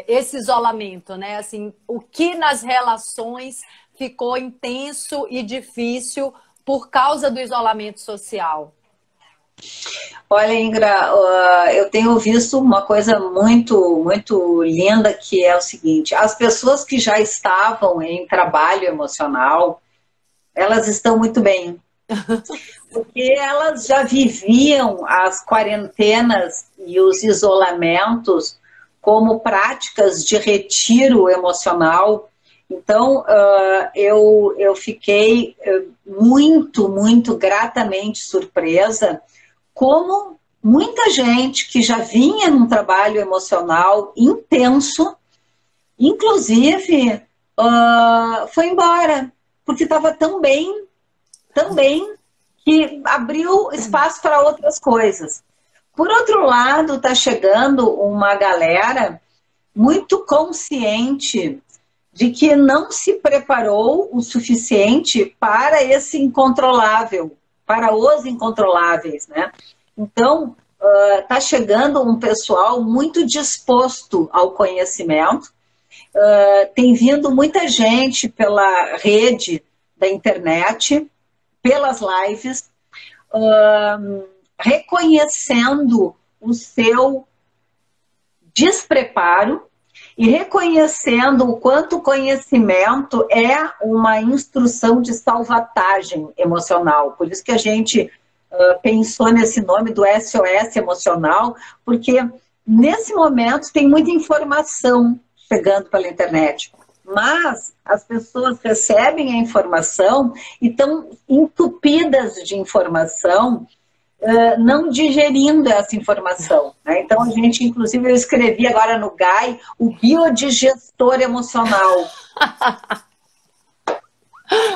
esse isolamento, né? Assim, o que nas relações ficou intenso e difícil por causa do isolamento social? Olha, Ingra, eu tenho visto uma coisa muito, muito linda, que é o seguinte: as pessoas que já estavam em trabalho emocional, elas estão muito bem. Porque elas já viviam as quarentenas e os isolamentos como práticas de retiro emocional. Então, eu fiquei muito, muito gratamente surpresa como muita gente que já vinha num trabalho emocional intenso, inclusive, foi embora, porque estava tão bem, que abriu espaço para outras coisas. Por outro lado, está chegando uma galera muito consciente de que não se preparou o suficiente para esse incontrolável, para os incontroláveis, né? Então, está chegando um pessoal muito disposto ao conhecimento, tem vindo muita gente pela rede da internet, pelas lives, reconhecendo o seu despreparo e reconhecendo o quanto o conhecimento é uma instrução de salvatagem emocional. Por isso que a gente pensou nesse nome do SOS emocional, porque nesse momento tem muita informação chegando pela internet. Mas as pessoas recebem a informação e estão entupidas de informação não digerindo essa informação, né? Então, a gente, inclusive, eu escrevi agora no GAI o biodigestor emocional.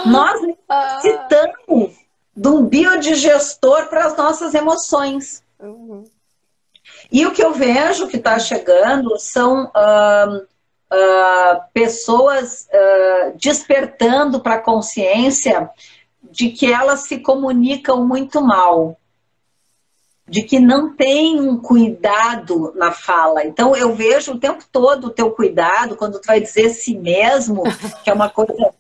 Nós necessitamos de um biodigestor para as nossas emoções. E o que eu vejo que está chegando são pessoas despertando para a consciência de que elas se comunicam muito mal, de que não tem um cuidado na fala. Então, eu vejo o tempo todo o teu cuidado, quando tu vai dizer si mesmo, que é uma coisa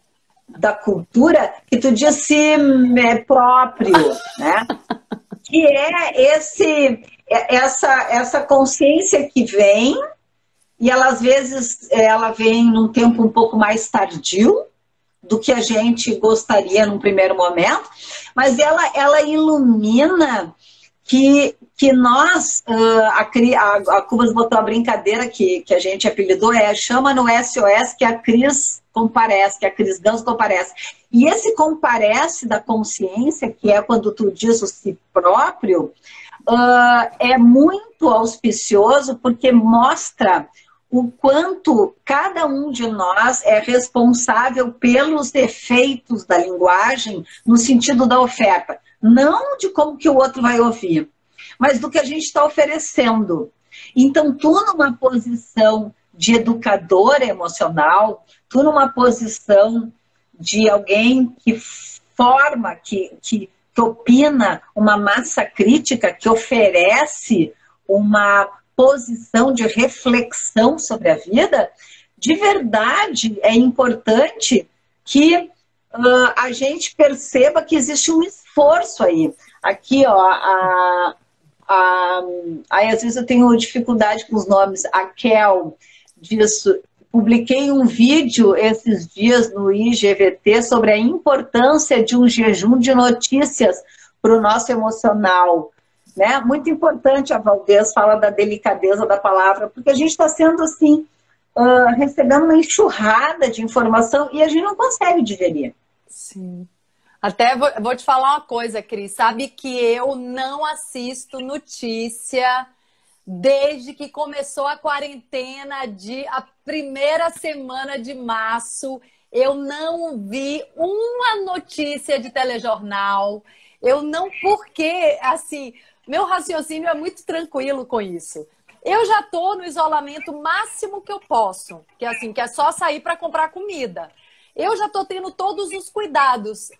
da cultura, que tu diz si próprio, né? Que é essa consciência que vem, e ela, às vezes, ela vem num tempo um pouco mais tardio do que a gente gostaria num primeiro momento, mas ela ilumina que nós, a Cubas botou a brincadeira que a gente apelidou, chama no SOS que a Cris comparece, que a Cris Ganso comparece. E esse comparece da consciência, que é quando tu diz o si próprio, é muito auspicioso porque mostra o quanto cada um de nós é responsável pelos efeitos da linguagem no sentido da oferta. Não de como que o outro vai ouvir, mas do que a gente está oferecendo. Então, tu numa posição de educadora emocional, tu numa posição de alguém que forma, que opina, uma massa crítica, que oferece uma posição de reflexão sobre a vida, de verdade é importante que a gente perceba que existe um esforço aí. Aqui, ó, aí às vezes eu tenho dificuldade com os nomes. A Kel disso. Publiquei um vídeo esses dias no IGVT sobre a importância de um jejum de notícias para o nosso emocional. Né? Muito importante, a Valdez fala da delicadeza da palavra, porque a gente está sendo assim, recebendo uma enxurrada de informação e a gente não consegue digerir. Sim. Até vou te falar uma coisa, Cris. Sabe que eu não assisto notícia desde que começou a quarentena, a primeira semana de março. Eu não vi uma notícia de telejornal. Eu não, porque, assim, meu raciocínio é muito tranquilo com isso. Eu já estou no isolamento máximo que eu posso, que é só sair para comprar comida. Eu já estou tendo todos os cuidados.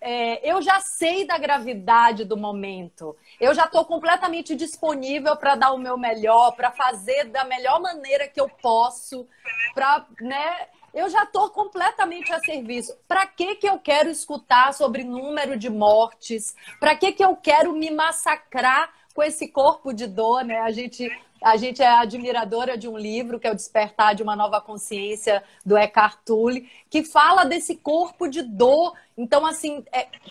Eu já sei da gravidade do momento. Eu já estou completamente disponível para dar o meu melhor, para fazer da melhor maneira que eu posso, né? Eu já estou completamente a serviço. Para que eu quero escutar sobre número de mortes? Para que eu quero me massacrar com esse corpo de dor, né? A gente é admiradora de um livro, que é O Despertar de uma Nova Consciência, do Eckhart Tolle, que fala desse corpo de dor. Então, assim,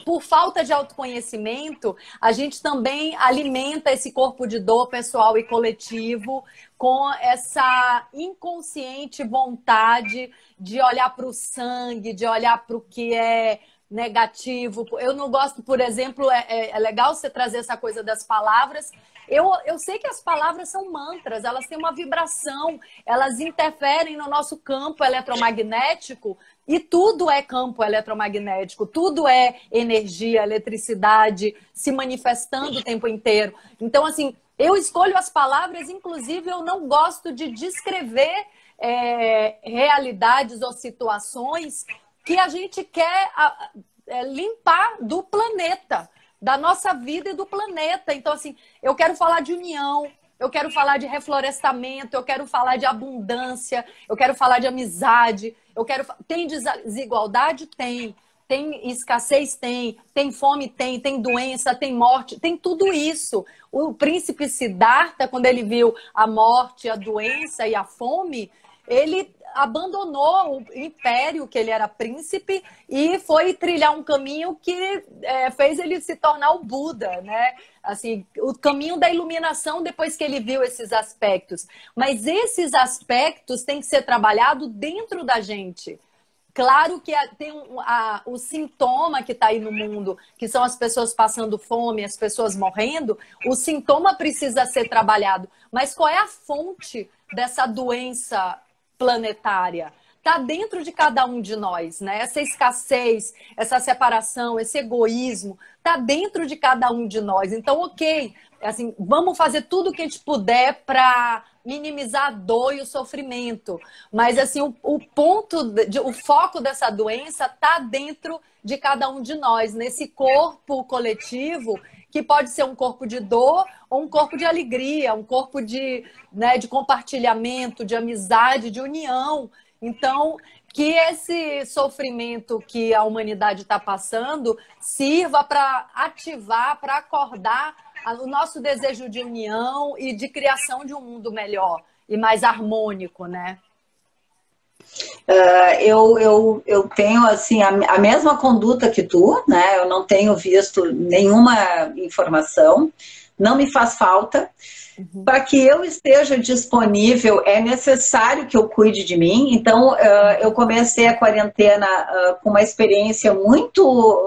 por falta de autoconhecimento, a gente também alimenta esse corpo de dor pessoal e coletivo com essa inconsciente vontade de olhar para o sangue, de olhar para o que é negativo. Eu não gosto, por exemplo, é legal você trazer essa coisa das palavras. Eu sei que as palavras são mantras, elas têm uma vibração, elas interferem no nosso campo eletromagnético e tudo é campo eletromagnético, tudo é energia, eletricidade se manifestando o tempo inteiro. Então, assim, eu escolho as palavras, inclusive eu não gosto de descrever realidades ou situações que a gente quer limpar do planeta, da nossa vida e do planeta. Então, assim, eu quero falar de união, eu quero falar de reflorestamento, eu quero falar de abundância, eu quero falar de amizade, tem desigualdade? Tem. Tem escassez? Tem fome? Tem doença? Tem morte? Tem tudo isso. O príncipe Siddhartha, quando ele viu a morte, a doença e a fome, ele abandonou o império que ele era príncipe e foi trilhar um caminho que fez ele se tornar o Buda, né? Assim, o caminho da iluminação depois que ele viu esses aspectos. Mas esses aspectos têm que ser trabalhados dentro da gente. Claro que tem o sintoma que está aí no mundo, que são as pessoas passando fome, as pessoas morrendo, o sintoma precisa ser trabalhado. Mas qual é a fonte dessa doença planetária? Está dentro de cada um de nós, né? Essa escassez, essa separação, esse egoísmo, está dentro de cada um de nós. Então, ok, assim, vamos fazer tudo o que a gente puder para minimizar a dor e o sofrimento. Mas assim, o foco dessa doença está dentro de cada um de nós, nesse corpo coletivo, que pode ser um corpo de dor ou um corpo de alegria, um corpo de compartilhamento, de amizade, de união. Então, que esse sofrimento que a humanidade está passando sirva para ativar, para acordar o nosso desejo de união e de criação de um mundo melhor e mais harmônico, né? Eu tenho assim a mesma conduta que tu, né? Eu não tenho visto nenhuma informação, não me faz falta. Para que eu esteja disponível, é necessário que eu cuide de mim. Então, eu comecei a quarentena com uma experiência muito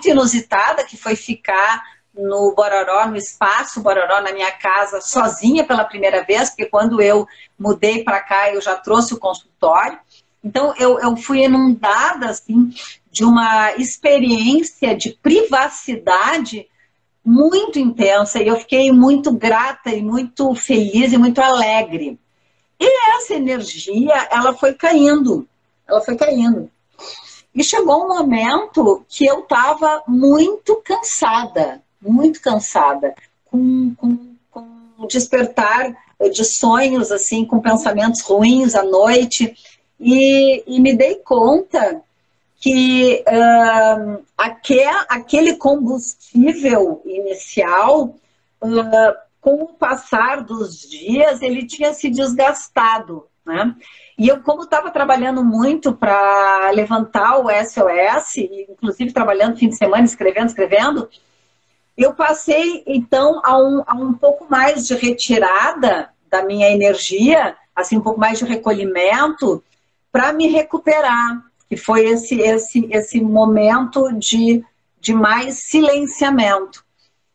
inusitada, que foi ficar no Bororó, no Espaço Bororó, na minha casa, sozinha pela primeira vez, porque quando eu mudei para cá, eu já trouxe o consultório. Então, eu fui inundada, assim, de uma experiência de privacidade muito intensa, e eu fiquei muito grata e muito feliz e muito alegre. E essa energia, ela foi caindo. E chegou um momento que eu estava muito cansada, com despertar de sonhos, assim, com pensamentos ruins à noite, e me dei conta que aquele combustível inicial, com o passar dos dias, ele tinha se desgastado, né? E eu, como estava trabalhando muito para levantar o SOS, inclusive trabalhando fim de semana, escrevendo, eu passei, então, a um pouco mais de retirada da minha energia, assim, um pouco mais de recolhimento, para me recuperar, que foi esse momento de mais silenciamento.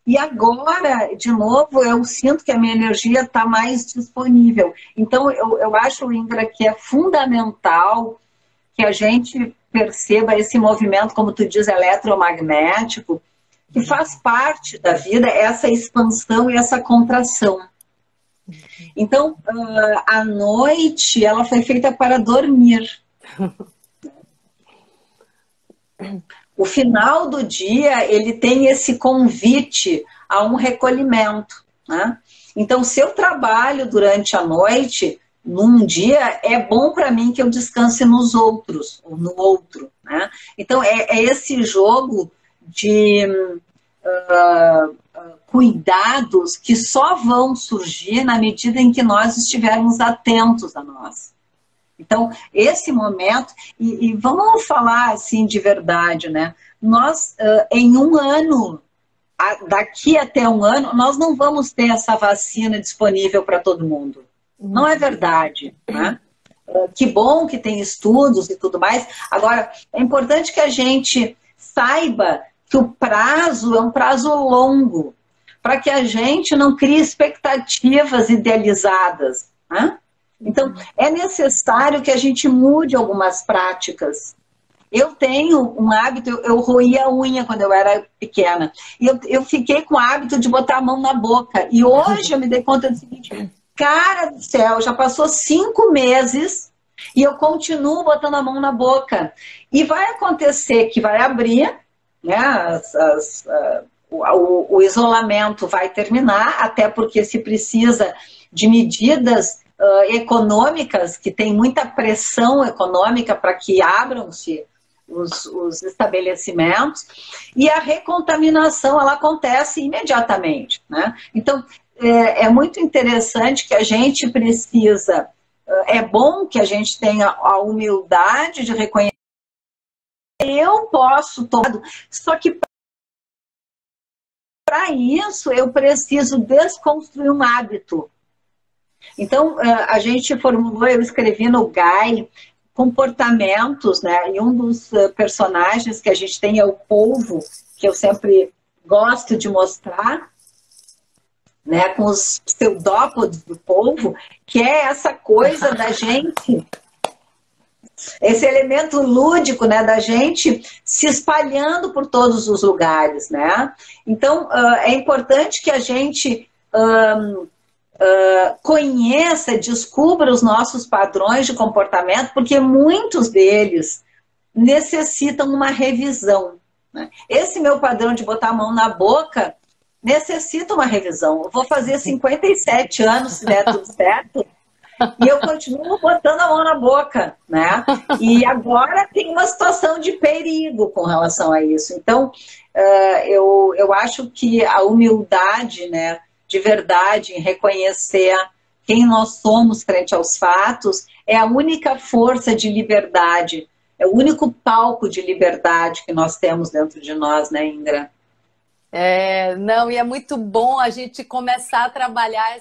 E agora, de novo, eu sinto que a minha energia está mais disponível. Então, eu acho, Ingra, que é fundamental que a gente perceba esse movimento, como tu diz, eletromagnético, que faz parte da vida, essa expansão e essa contração. Então, a noite, ela foi feita para dormir. O final do dia, ele tem esse convite a um recolhimento, né? Então, se eu trabalho durante a noite, num dia, é bom para mim que eu descanse nos outros, ou no outro, né? Então, é esse jogo de cuidados que só vão surgir na medida em que nós estivermos atentos a nós. Então, esse momento, e vamos falar assim de verdade, né? Nós, em um ano, daqui até um ano, nós não vamos ter essa vacina disponível para todo mundo. Não é verdade, né? Que bom que tem estudos e tudo mais. Agora, é importante que a gente saiba que o prazo é um prazo longo, para que a gente não crie expectativas idealizadas, né? Então, é necessário que a gente mude algumas práticas. Eu tenho um hábito, eu roía a unha quando eu era pequena, e eu fiquei com o hábito de botar a mão na boca, e hoje eu me dei conta do seguinte, cara do céu, já passou 5 meses, e eu continuo botando a mão na boca, e vai acontecer que vai abrir, né, o isolamento vai terminar, até porque se precisa de medidas econômicas, que tem muita pressão econômica para que abram-se os estabelecimentos, e a recontaminação, ela acontece imediatamente, né? Então, é muito interessante que a gente precisa, é bom que a gente tenha a humildade de reconhecer, eu posso tomar, só que para isso eu preciso desconstruir um hábito. Então, a gente formulou, eu escrevi no GAI, comportamentos, né? E um dos personagens que a gente tem é o polvo, que eu sempre gosto de mostrar, né? Com os pseudópodes do polvo, que é essa coisa da gente, esse elemento lúdico, né? Da gente se espalhando por todos os lugares, né? Então, é importante que a gente conheça, descubra os nossos padrões de comportamento, porque muitos deles necessitam uma revisão, né? Esse meu padrão de botar a mão na boca necessita uma revisão. Eu vou fazer 57 anos, se der tudo certo, e eu continuo botando a mão na boca, né? E agora tem uma situação de perigo com relação a isso. Então, eu acho que a humildade, né, de verdade, em reconhecer quem nós somos frente aos fatos, é a única força de liberdade, é o único palco de liberdade que nós temos dentro de nós, né, Indra? Não, e é muito bom a gente começar a trabalhar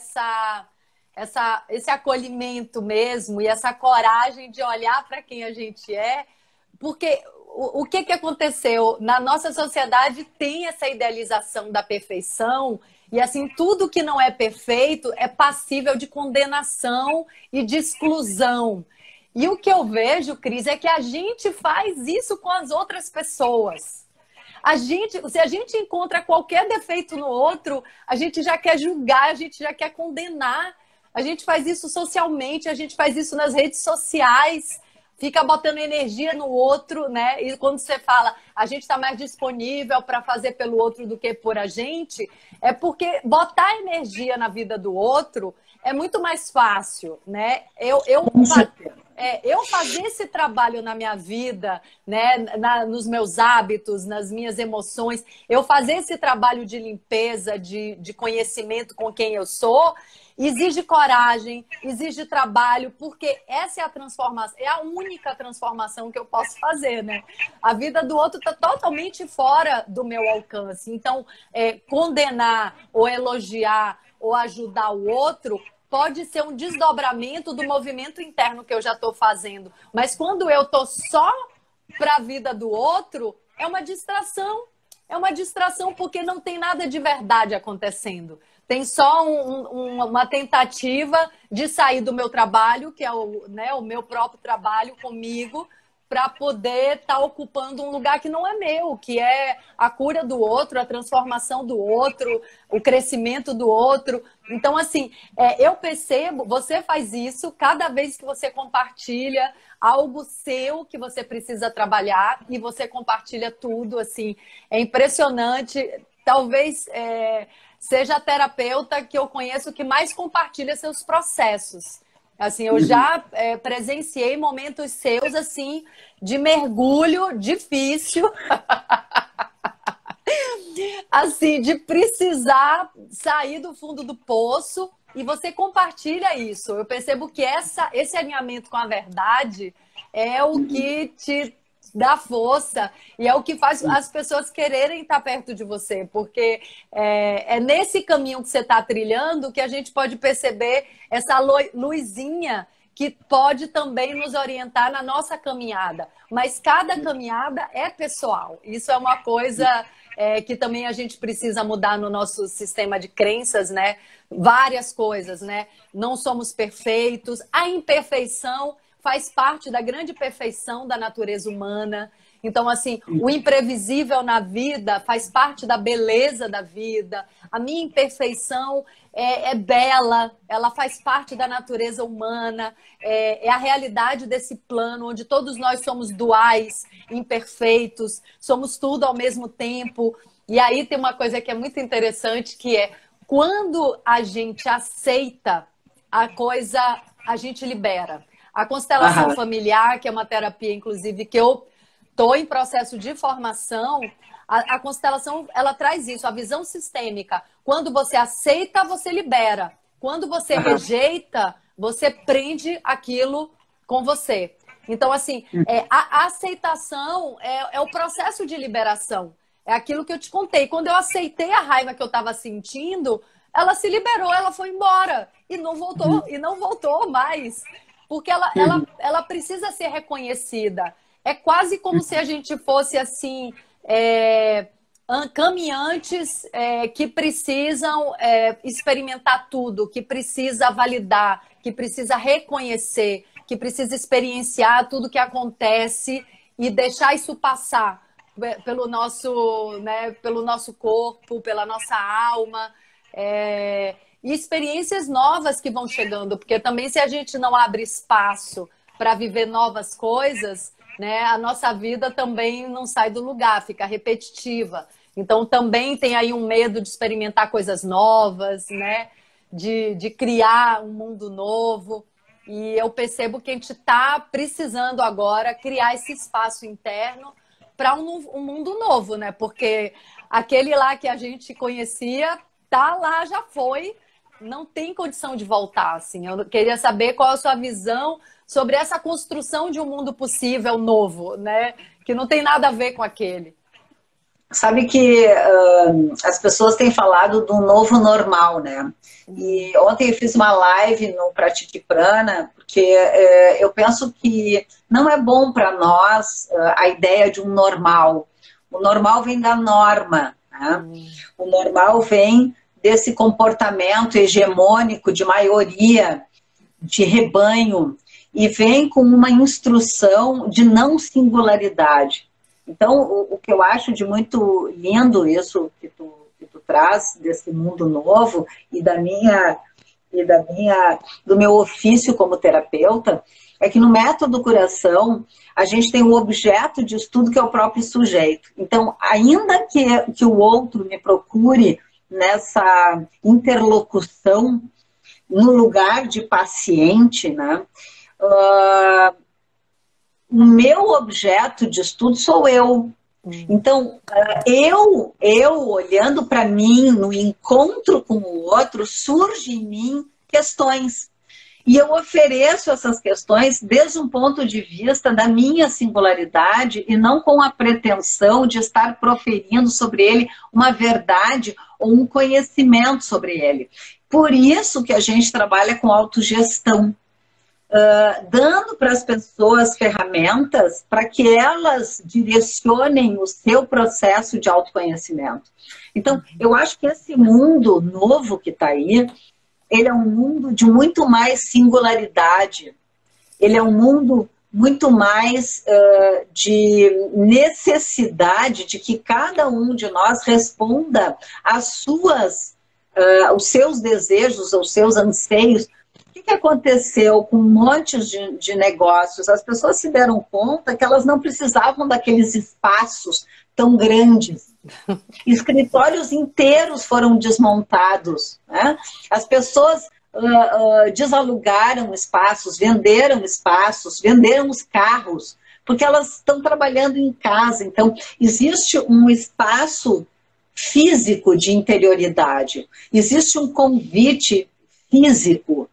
esse acolhimento mesmo e essa coragem de olhar para quem a gente é, porque o que aconteceu? Na nossa sociedade tem essa idealização da perfeição e assim, tudo que não é perfeito é passível de condenação e de exclusão. E o que eu vejo, Cris, é que a gente faz isso com as outras pessoas. Se a gente encontra qualquer defeito no outro, a gente já quer julgar, a gente já quer condenar. A gente faz isso socialmente, a gente faz isso nas redes sociais, fica botando energia no outro, né? E quando você fala, a gente está mais disponível para fazer pelo outro do que por a gente, é porque botar energia na vida do outro é muito mais fácil, né? Eu fazer esse trabalho na minha vida, né, nos meus hábitos, nas minhas emoções, eu fazer esse trabalho de limpeza, de conhecimento com quem eu sou, exige coragem, exige trabalho, porque essa é a transformação, é a única transformação que eu posso fazer, né? A vida do outro está totalmente fora do meu alcance. Então, condenar ou elogiar ou ajudar o outro pode ser um desdobramento do movimento interno que eu já estou fazendo. Mas quando eu estou só para a vida do outro, é uma distração. É uma distração porque não tem nada de verdade acontecendo. Tem só uma tentativa de sair do meu trabalho, que é o meu próprio trabalho comigo, para poder estar ocupando um lugar que não é meu, que é a cura do outro, a transformação do outro, o crescimento do outro. Então, assim, eu percebo, você faz isso cada vez que você compartilha algo seu que você precisa trabalhar e você compartilha tudo, assim, é impressionante. Talvez seja a terapeuta que eu conheço que mais compartilha seus processos. Assim, eu já presenciei momentos seus, assim, de mergulho difícil, assim, de precisar sair do fundo do poço, e você compartilha isso. Eu percebo que esse alinhamento com a verdade é o que te dá força e é o que faz as pessoas quererem estar perto de você, porque é nesse caminho que você está trilhando que a gente pode perceber essa luzinha que pode também nos orientar na nossa caminhada. Mas cada caminhada é pessoal. Isso é uma coisa que também a gente precisa mudar no nosso sistema de crenças, né? Várias coisas, né? Não somos perfeitos, a imperfeição faz parte da grande perfeição da natureza humana. Então, assim, o imprevisível na vida faz parte da beleza da vida. A minha imperfeição é bela, ela faz parte da natureza humana, é a realidade desse plano, onde todos nós somos duais, imperfeitos, somos tudo ao mesmo tempo. E aí tem uma coisa que é muito interessante, que é quando a gente aceita a coisa, a gente libera. A constelação familiar, que é uma terapia, inclusive, que eu estou em processo de formação, a constelação, ela traz isso, a visão sistêmica. Quando você aceita, você libera. Quando você rejeita, você prende aquilo com você. Então, assim, a aceitação é o processo de liberação. É aquilo que eu te contei. Quando eu aceitei a raiva que eu estava sentindo, ela se liberou, ela foi embora. E não voltou mais. porque ela precisa ser reconhecida. É quase como se a gente fosse assim, caminhantes que precisam experimentar tudo, que precisa validar, que precisa reconhecer, que precisa experienciar tudo que acontece e deixar isso passar pelo nosso corpo, pela nossa alma. E experiências novas que vão chegando, porque também se a gente não abre espaço para viver novas coisas, né, a nossa vida também não sai do lugar, fica repetitiva. Então também tem aí um medo de experimentar coisas novas, né, de criar um mundo novo. E eu percebo que a gente está precisando agora criar esse espaço interno para um mundo novo, né? Porque aquele lá que a gente conhecia tá lá, já foi, não tem condição de voltar, assim. Eu queria saber qual é a sua visão sobre essa construção de um mundo possível novo, né? Que não tem nada a ver com aquele. Sabe que as pessoas têm falado do novo normal, né? E ontem eu fiz uma live no Pratique Prana, porque eu penso que não é bom para nós a ideia de um normal. O normal vem da norma, né? O normal vem desse comportamento hegemônico de maioria, de rebanho, e vem com uma instrução de não singularidade. Então, o que eu acho de muito lindo isso que tu traz, desse mundo novo e do meu ofício como terapeuta, é que no método Curação, a gente tem o objeto de estudo que é o próprio sujeito. Então, ainda que o outro me procure nessa interlocução, no lugar de paciente, né? O meu objeto de estudo sou eu. Então, eu olhando para mim, no encontro com o outro, surge em mim questões. E eu ofereço essas questões desde um ponto de vista da minha singularidade e não com a pretensão de estar proferindo sobre ele uma verdade ou um conhecimento sobre ele. Por isso que a gente trabalha com autogestão. Dando para as pessoas ferramentas para que elas direcionem o seu processo de autoconhecimento. Então, eu acho que esse mundo novo que está aí, ele é um mundo de muito mais singularidade. Ele é um mundo muito mais de necessidade de que cada um de nós responda aos seus desejos, aos seus anseios. O que aconteceu com um monte de negócios? As pessoas se deram conta que elas não precisavam daqueles espaços tão grandes. Escritórios inteiros foram desmontados, né? As pessoas desalugaram espaços, venderam os carros, porque elas estão trabalhando em casa. Então, existe um espaço físico de interioridade, existe um convite físico,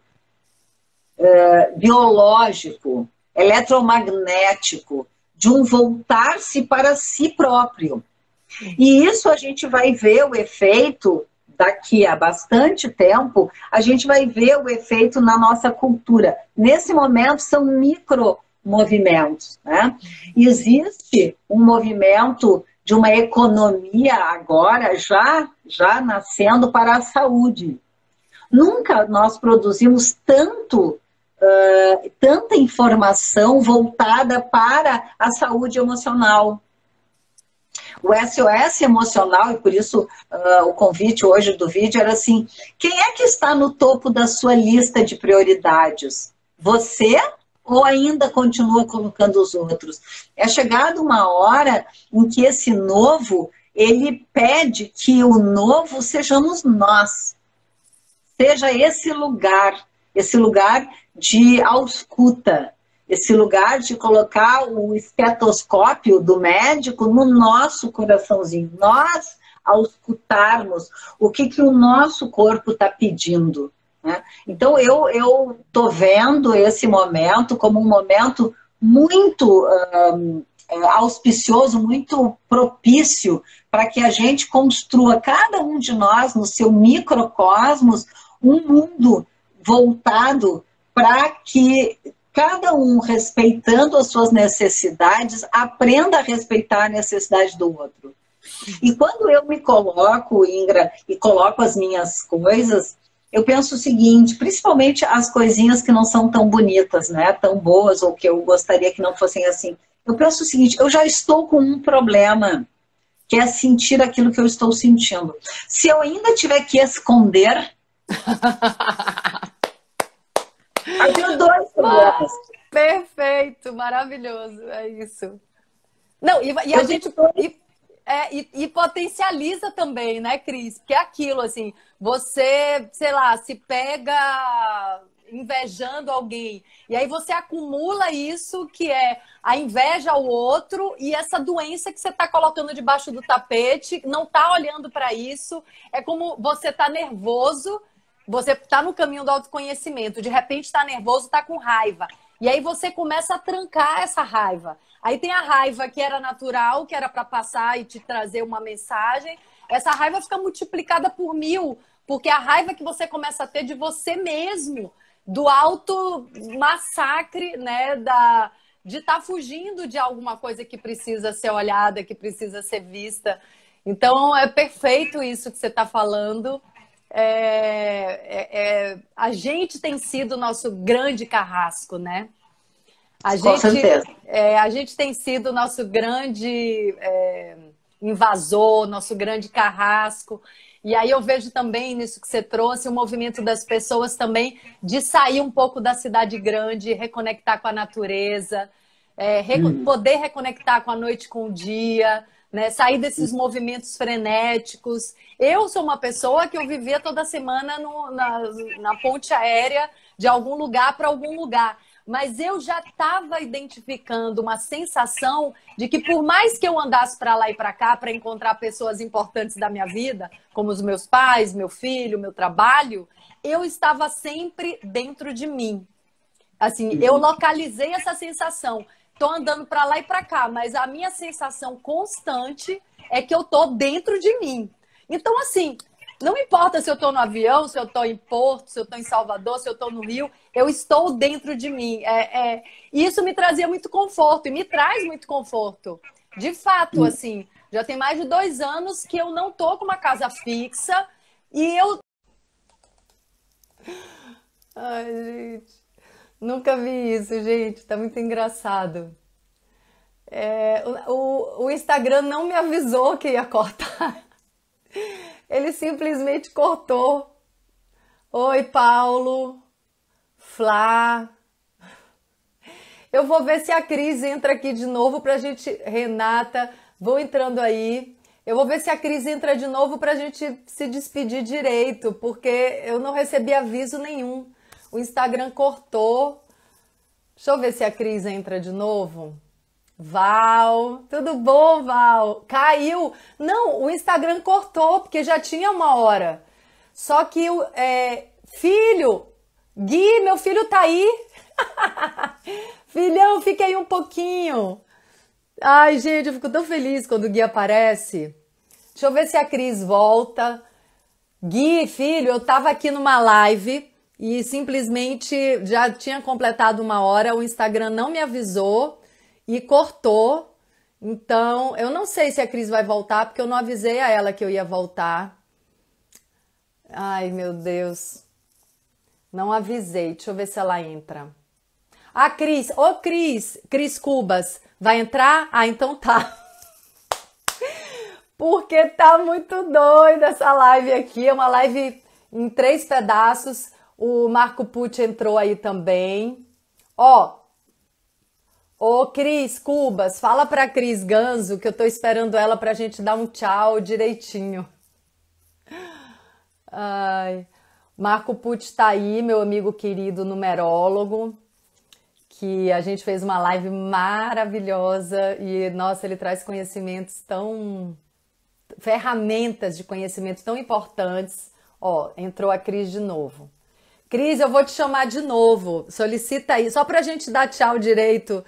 biológico, eletromagnético, de um voltar-se para si próprio. E isso a gente vai ver o efeito daqui a bastante tempo, a gente vai ver o efeito na nossa cultura. Nesse momento são micromovimentos, né? Existe um movimento de uma economia agora já nascendo para a saúde. Nunca nós produzimos tanta informação voltada para a saúde emocional. O SOS emocional, e por isso o convite hoje do vídeo era assim: quem é que está no topo da sua lista de prioridades? Você ou ainda continua colocando os outros? É chegada uma hora em que esse novo, ele pede que o novo sejamos nós. Seja esse lugar de ausculta, esse lugar de colocar o estetoscópio do médico no nosso coraçãozinho, nós auscultarmos o que o nosso corpo está pedindo, né? Então eu estou vendo esse momento como um momento muito auspicioso, muito propício para que a gente construa, cada um de nós, no seu microcosmos, um mundo voltado para que cada um respeitando as suas necessidades, aprenda a respeitar a necessidade do outro. E quando eu me coloco, Ingra, e coloco as minhas coisas, eu penso o seguinte, principalmente as coisinhas que não são tão bonitas, né? Tão boas, ou que eu gostaria que não fossem assim. Eu penso o seguinte, eu já estou com um problema, que é sentir aquilo que eu estou sentindo. Se eu ainda tiver que esconder, eu tenho dois problemas. Perfeito, maravilhoso, é isso. Não, e a gente e potencializa também, né, Cris? Porque é aquilo, assim, você, sei lá, se pega invejando alguém, e aí você acumula isso que é a inveja ao outro e essa doença que você está colocando debaixo do tapete, não está olhando para isso, é como você está nervoso, você está no caminho do autoconhecimento, de repente está nervoso, está com raiva, e aí você começa a trancar essa raiva. Aí tem a raiva que era natural, que era para passar e te trazer uma mensagem, essa raiva fica multiplicada por 1000, porque a raiva que você começa a ter de você mesmo, do auto-massacre, né? De estar fugindo de alguma coisa que precisa ser olhada, que precisa ser vista. Então, é perfeito isso que você está falando. A gente tem sido o nosso grande carrasco, né? Com certeza. A gente tem sido o nosso grande invasor, nosso grande carrasco. E aí eu vejo também nisso que você trouxe o movimento das pessoas também de sair um pouco da cidade grande, reconectar com a natureza, poder reconectar com a noite, com o dia, né? Sair desses movimentos frenéticos. Eu sou uma pessoa que eu vivia toda semana na ponte aérea de algum lugar para algum lugar. Mas eu já estava identificando uma sensação de que por mais que eu andasse para lá e para cá para encontrar pessoas importantes da minha vida, como os meus pais, meu filho, meu trabalho, eu estava sempre dentro de mim. Assim, eu localizei essa sensação. Estou andando para lá e para cá, mas a minha sensação constante é que eu estou dentro de mim. Então, assim, não importa se eu estou no avião, se eu estou em Porto, se eu estou em Salvador, se eu estou no Rio, eu estou dentro de mim. E isso me trazia muito conforto e me traz muito conforto. De fato, assim, já tem mais de 2 anos que eu não estou com uma casa fixa e eu... Ai, gente, nunca vi isso, gente. Tá muito engraçado. O Instagram não me avisou que ia cortar. Ele simplesmente cortou. Oi, Paulo. Flá. Eu vou ver se a Cris entra aqui de novo pra gente... Renata, vou entrando aí. Eu vou ver se a Cris entra de novo pra gente se despedir direito, porque eu não recebi aviso nenhum. O Instagram cortou. Deixa eu ver se a Cris entra de novo. Val, tudo bom, Val? Caiu. Não, o Instagram cortou, porque já tinha 1 hora. Só que, filho, Gui, meu filho tá aí. Filhão, fica aí um pouquinho. Ai, gente, eu fico tão feliz quando o Gui aparece. Deixa eu ver se a Cris volta. Gui, filho, eu tava aqui numa live e simplesmente já tinha completado 1 hora, o Instagram não me avisou e cortou. Então, eu não sei se a Cris vai voltar, porque eu não avisei a ela que eu ia voltar. Ai, meu Deus. Não avisei. Deixa eu ver se ela entra. Ah, Cris. Ô, Cris. Cris Cubas. Vai entrar? Ah, então tá. Porque tá muito doida essa live aqui. É uma live em 3 pedaços. O Marco Pucci entrou aí também. Ó. Ô, Cris Cubas, fala pra Cris Ganzo que eu tô esperando ela pra gente dar um tchau direitinho. Ai, Marco Pucci tá aí, meu amigo querido numerólogo, que a gente fez uma live maravilhosa e, nossa, ele traz conhecimentos ferramentas de conhecimento tão importantes. Ó, entrou a Cris de novo. Cris, eu vou te chamar de novo, solicita aí, só pra gente dar tchau direito,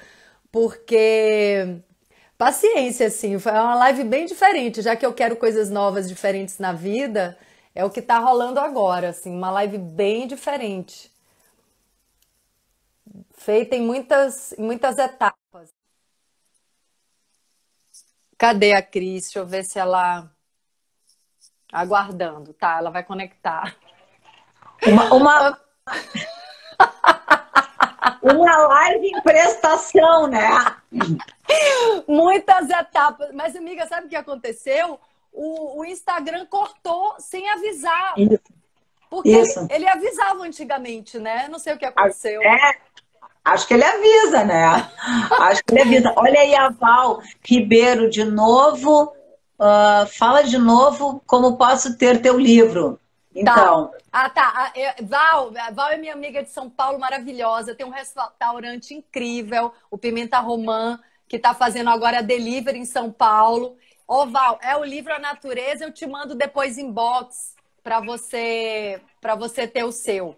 porque paciência, assim, foi uma live bem diferente, já que eu quero coisas novas, diferentes na vida, é o que tá rolando agora, assim, uma live bem diferente. feita em muitas etapas. Cadê a Cris? Deixa eu ver se ela... Aguardando, tá? Ela vai conectar. Uma live em prestação, né? Muitas etapas. Mas, amiga, sabe o que aconteceu? O Instagram cortou sem avisar. Isso. Porque ele avisava antigamente, né? Não sei o que aconteceu. Acho que ele avisa, né? Acho que ele avisa. Olha aí a Val Ribeiro de novo. Fala de novo como posso ter teu livro. Então. Tá. Val é minha amiga de São Paulo, maravilhosa. Tem um restaurante incrível, o Pimenta Romã, que está fazendo agora delivery em São Paulo. Val, é o livro A Natureza, eu te mando depois inbox para você ter o seu.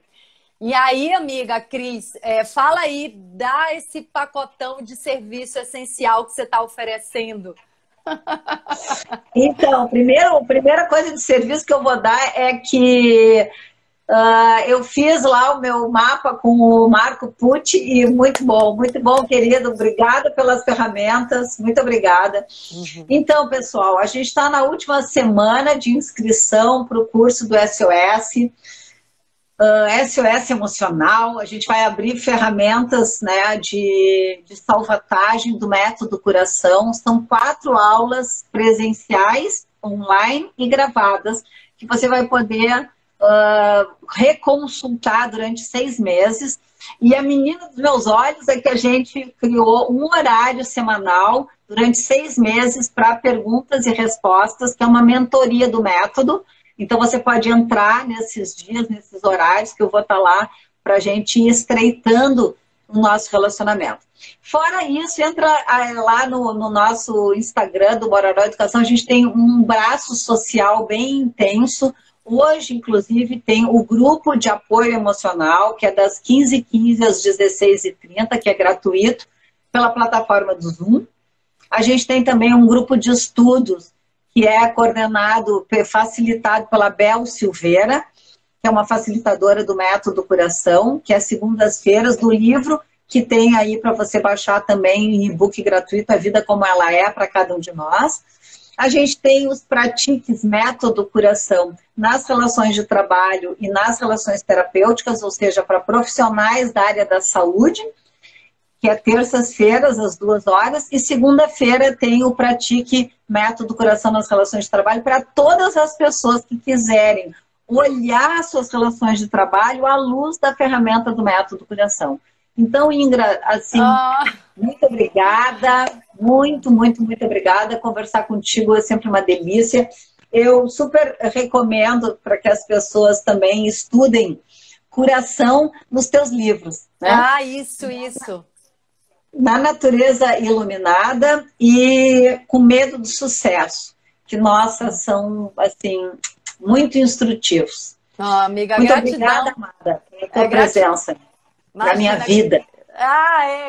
E aí, amiga Cris, fala aí, dá esse pacotão de serviço essencial que você está oferecendo. Então, a primeira coisa de serviço que eu vou dar é que eu fiz lá o meu mapa com o Marco Pucci e muito bom, querido. Obrigada pelas ferramentas, muito obrigada. Uhum. Então, pessoal, a gente está na última semana de inscrição para o curso do SOS. SOS emocional, a gente vai abrir ferramentas, né, de salvatagem do método Curação. São 4 aulas presenciais, online e gravadas, que você vai poder reconsultar durante 6 meses. E a menina dos meus olhos é que a gente criou um horário semanal durante 6 meses para perguntas e respostas, que é uma mentoria do método. Então, você pode entrar nesses dias, nesses horários, que eu vou estar lá para a gente ir estreitando o nosso relacionamento. Fora isso, entra lá no nosso Instagram do Bororó Educação, a gente tem um braço social bem intenso. Hoje, inclusive, tem o grupo de apoio emocional, que é das 15h15 às 16h30, que é gratuito, pela plataforma do Zoom. A gente tem também um grupo de estudos, que é coordenado, facilitado pela Bel Silveira, que é uma facilitadora do Método Curação, que é segundas-feiras do livro, que tem aí para você baixar também em e-book gratuito, A Vida Como Ela É, para cada um de nós. A gente tem os Pratiques Método Curação nas relações de trabalho e nas relações terapêuticas, ou seja, para profissionais da área da saúde, que é terças-feiras, às 2 horas, e segunda-feira tem o Pratique Método Curação nas relações de trabalho para todas as pessoas que quiserem olhar suas relações de trabalho à luz da ferramenta do Método Curação. Então, Ingra, assim, muito obrigada, muito obrigada. Conversar contigo é sempre uma delícia. Eu super recomendo para que as pessoas também estudem curação nos teus livros, né? Isso. Na Natureza Iluminada e Com Medo do Sucesso, que, nossa, são, assim, muito instrutivos. Amiga, muito gratidão. Obrigada, amada, pela tua presença na minha vida.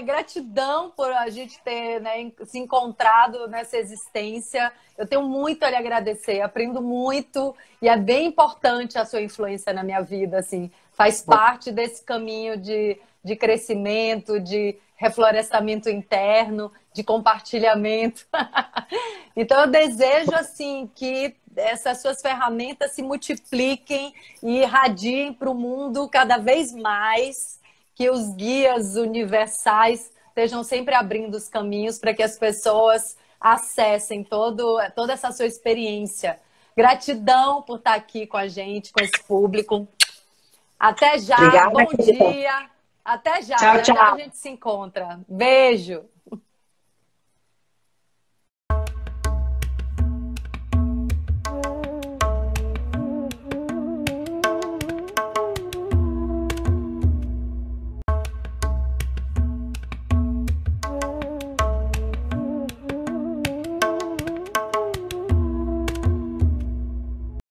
Gratidão por a gente ter, né, se encontrado nessa existência. Eu tenho muito a lhe agradecer, aprendo muito e é bem importante a sua influência na minha vida, assim, faz parte desse caminho de crescimento, de reflorestamento interno, de compartilhamento. Então eu desejo, assim, que essas suas ferramentas se multipliquem e irradiem para o mundo cada vez mais, que os guias universais estejam sempre abrindo os caminhos para que as pessoas acessem toda essa sua experiência. Gratidão por estar aqui com a gente, com esse público. Até já, obrigada, bom dia. Até já, tchau. A gente se encontra. Beijo.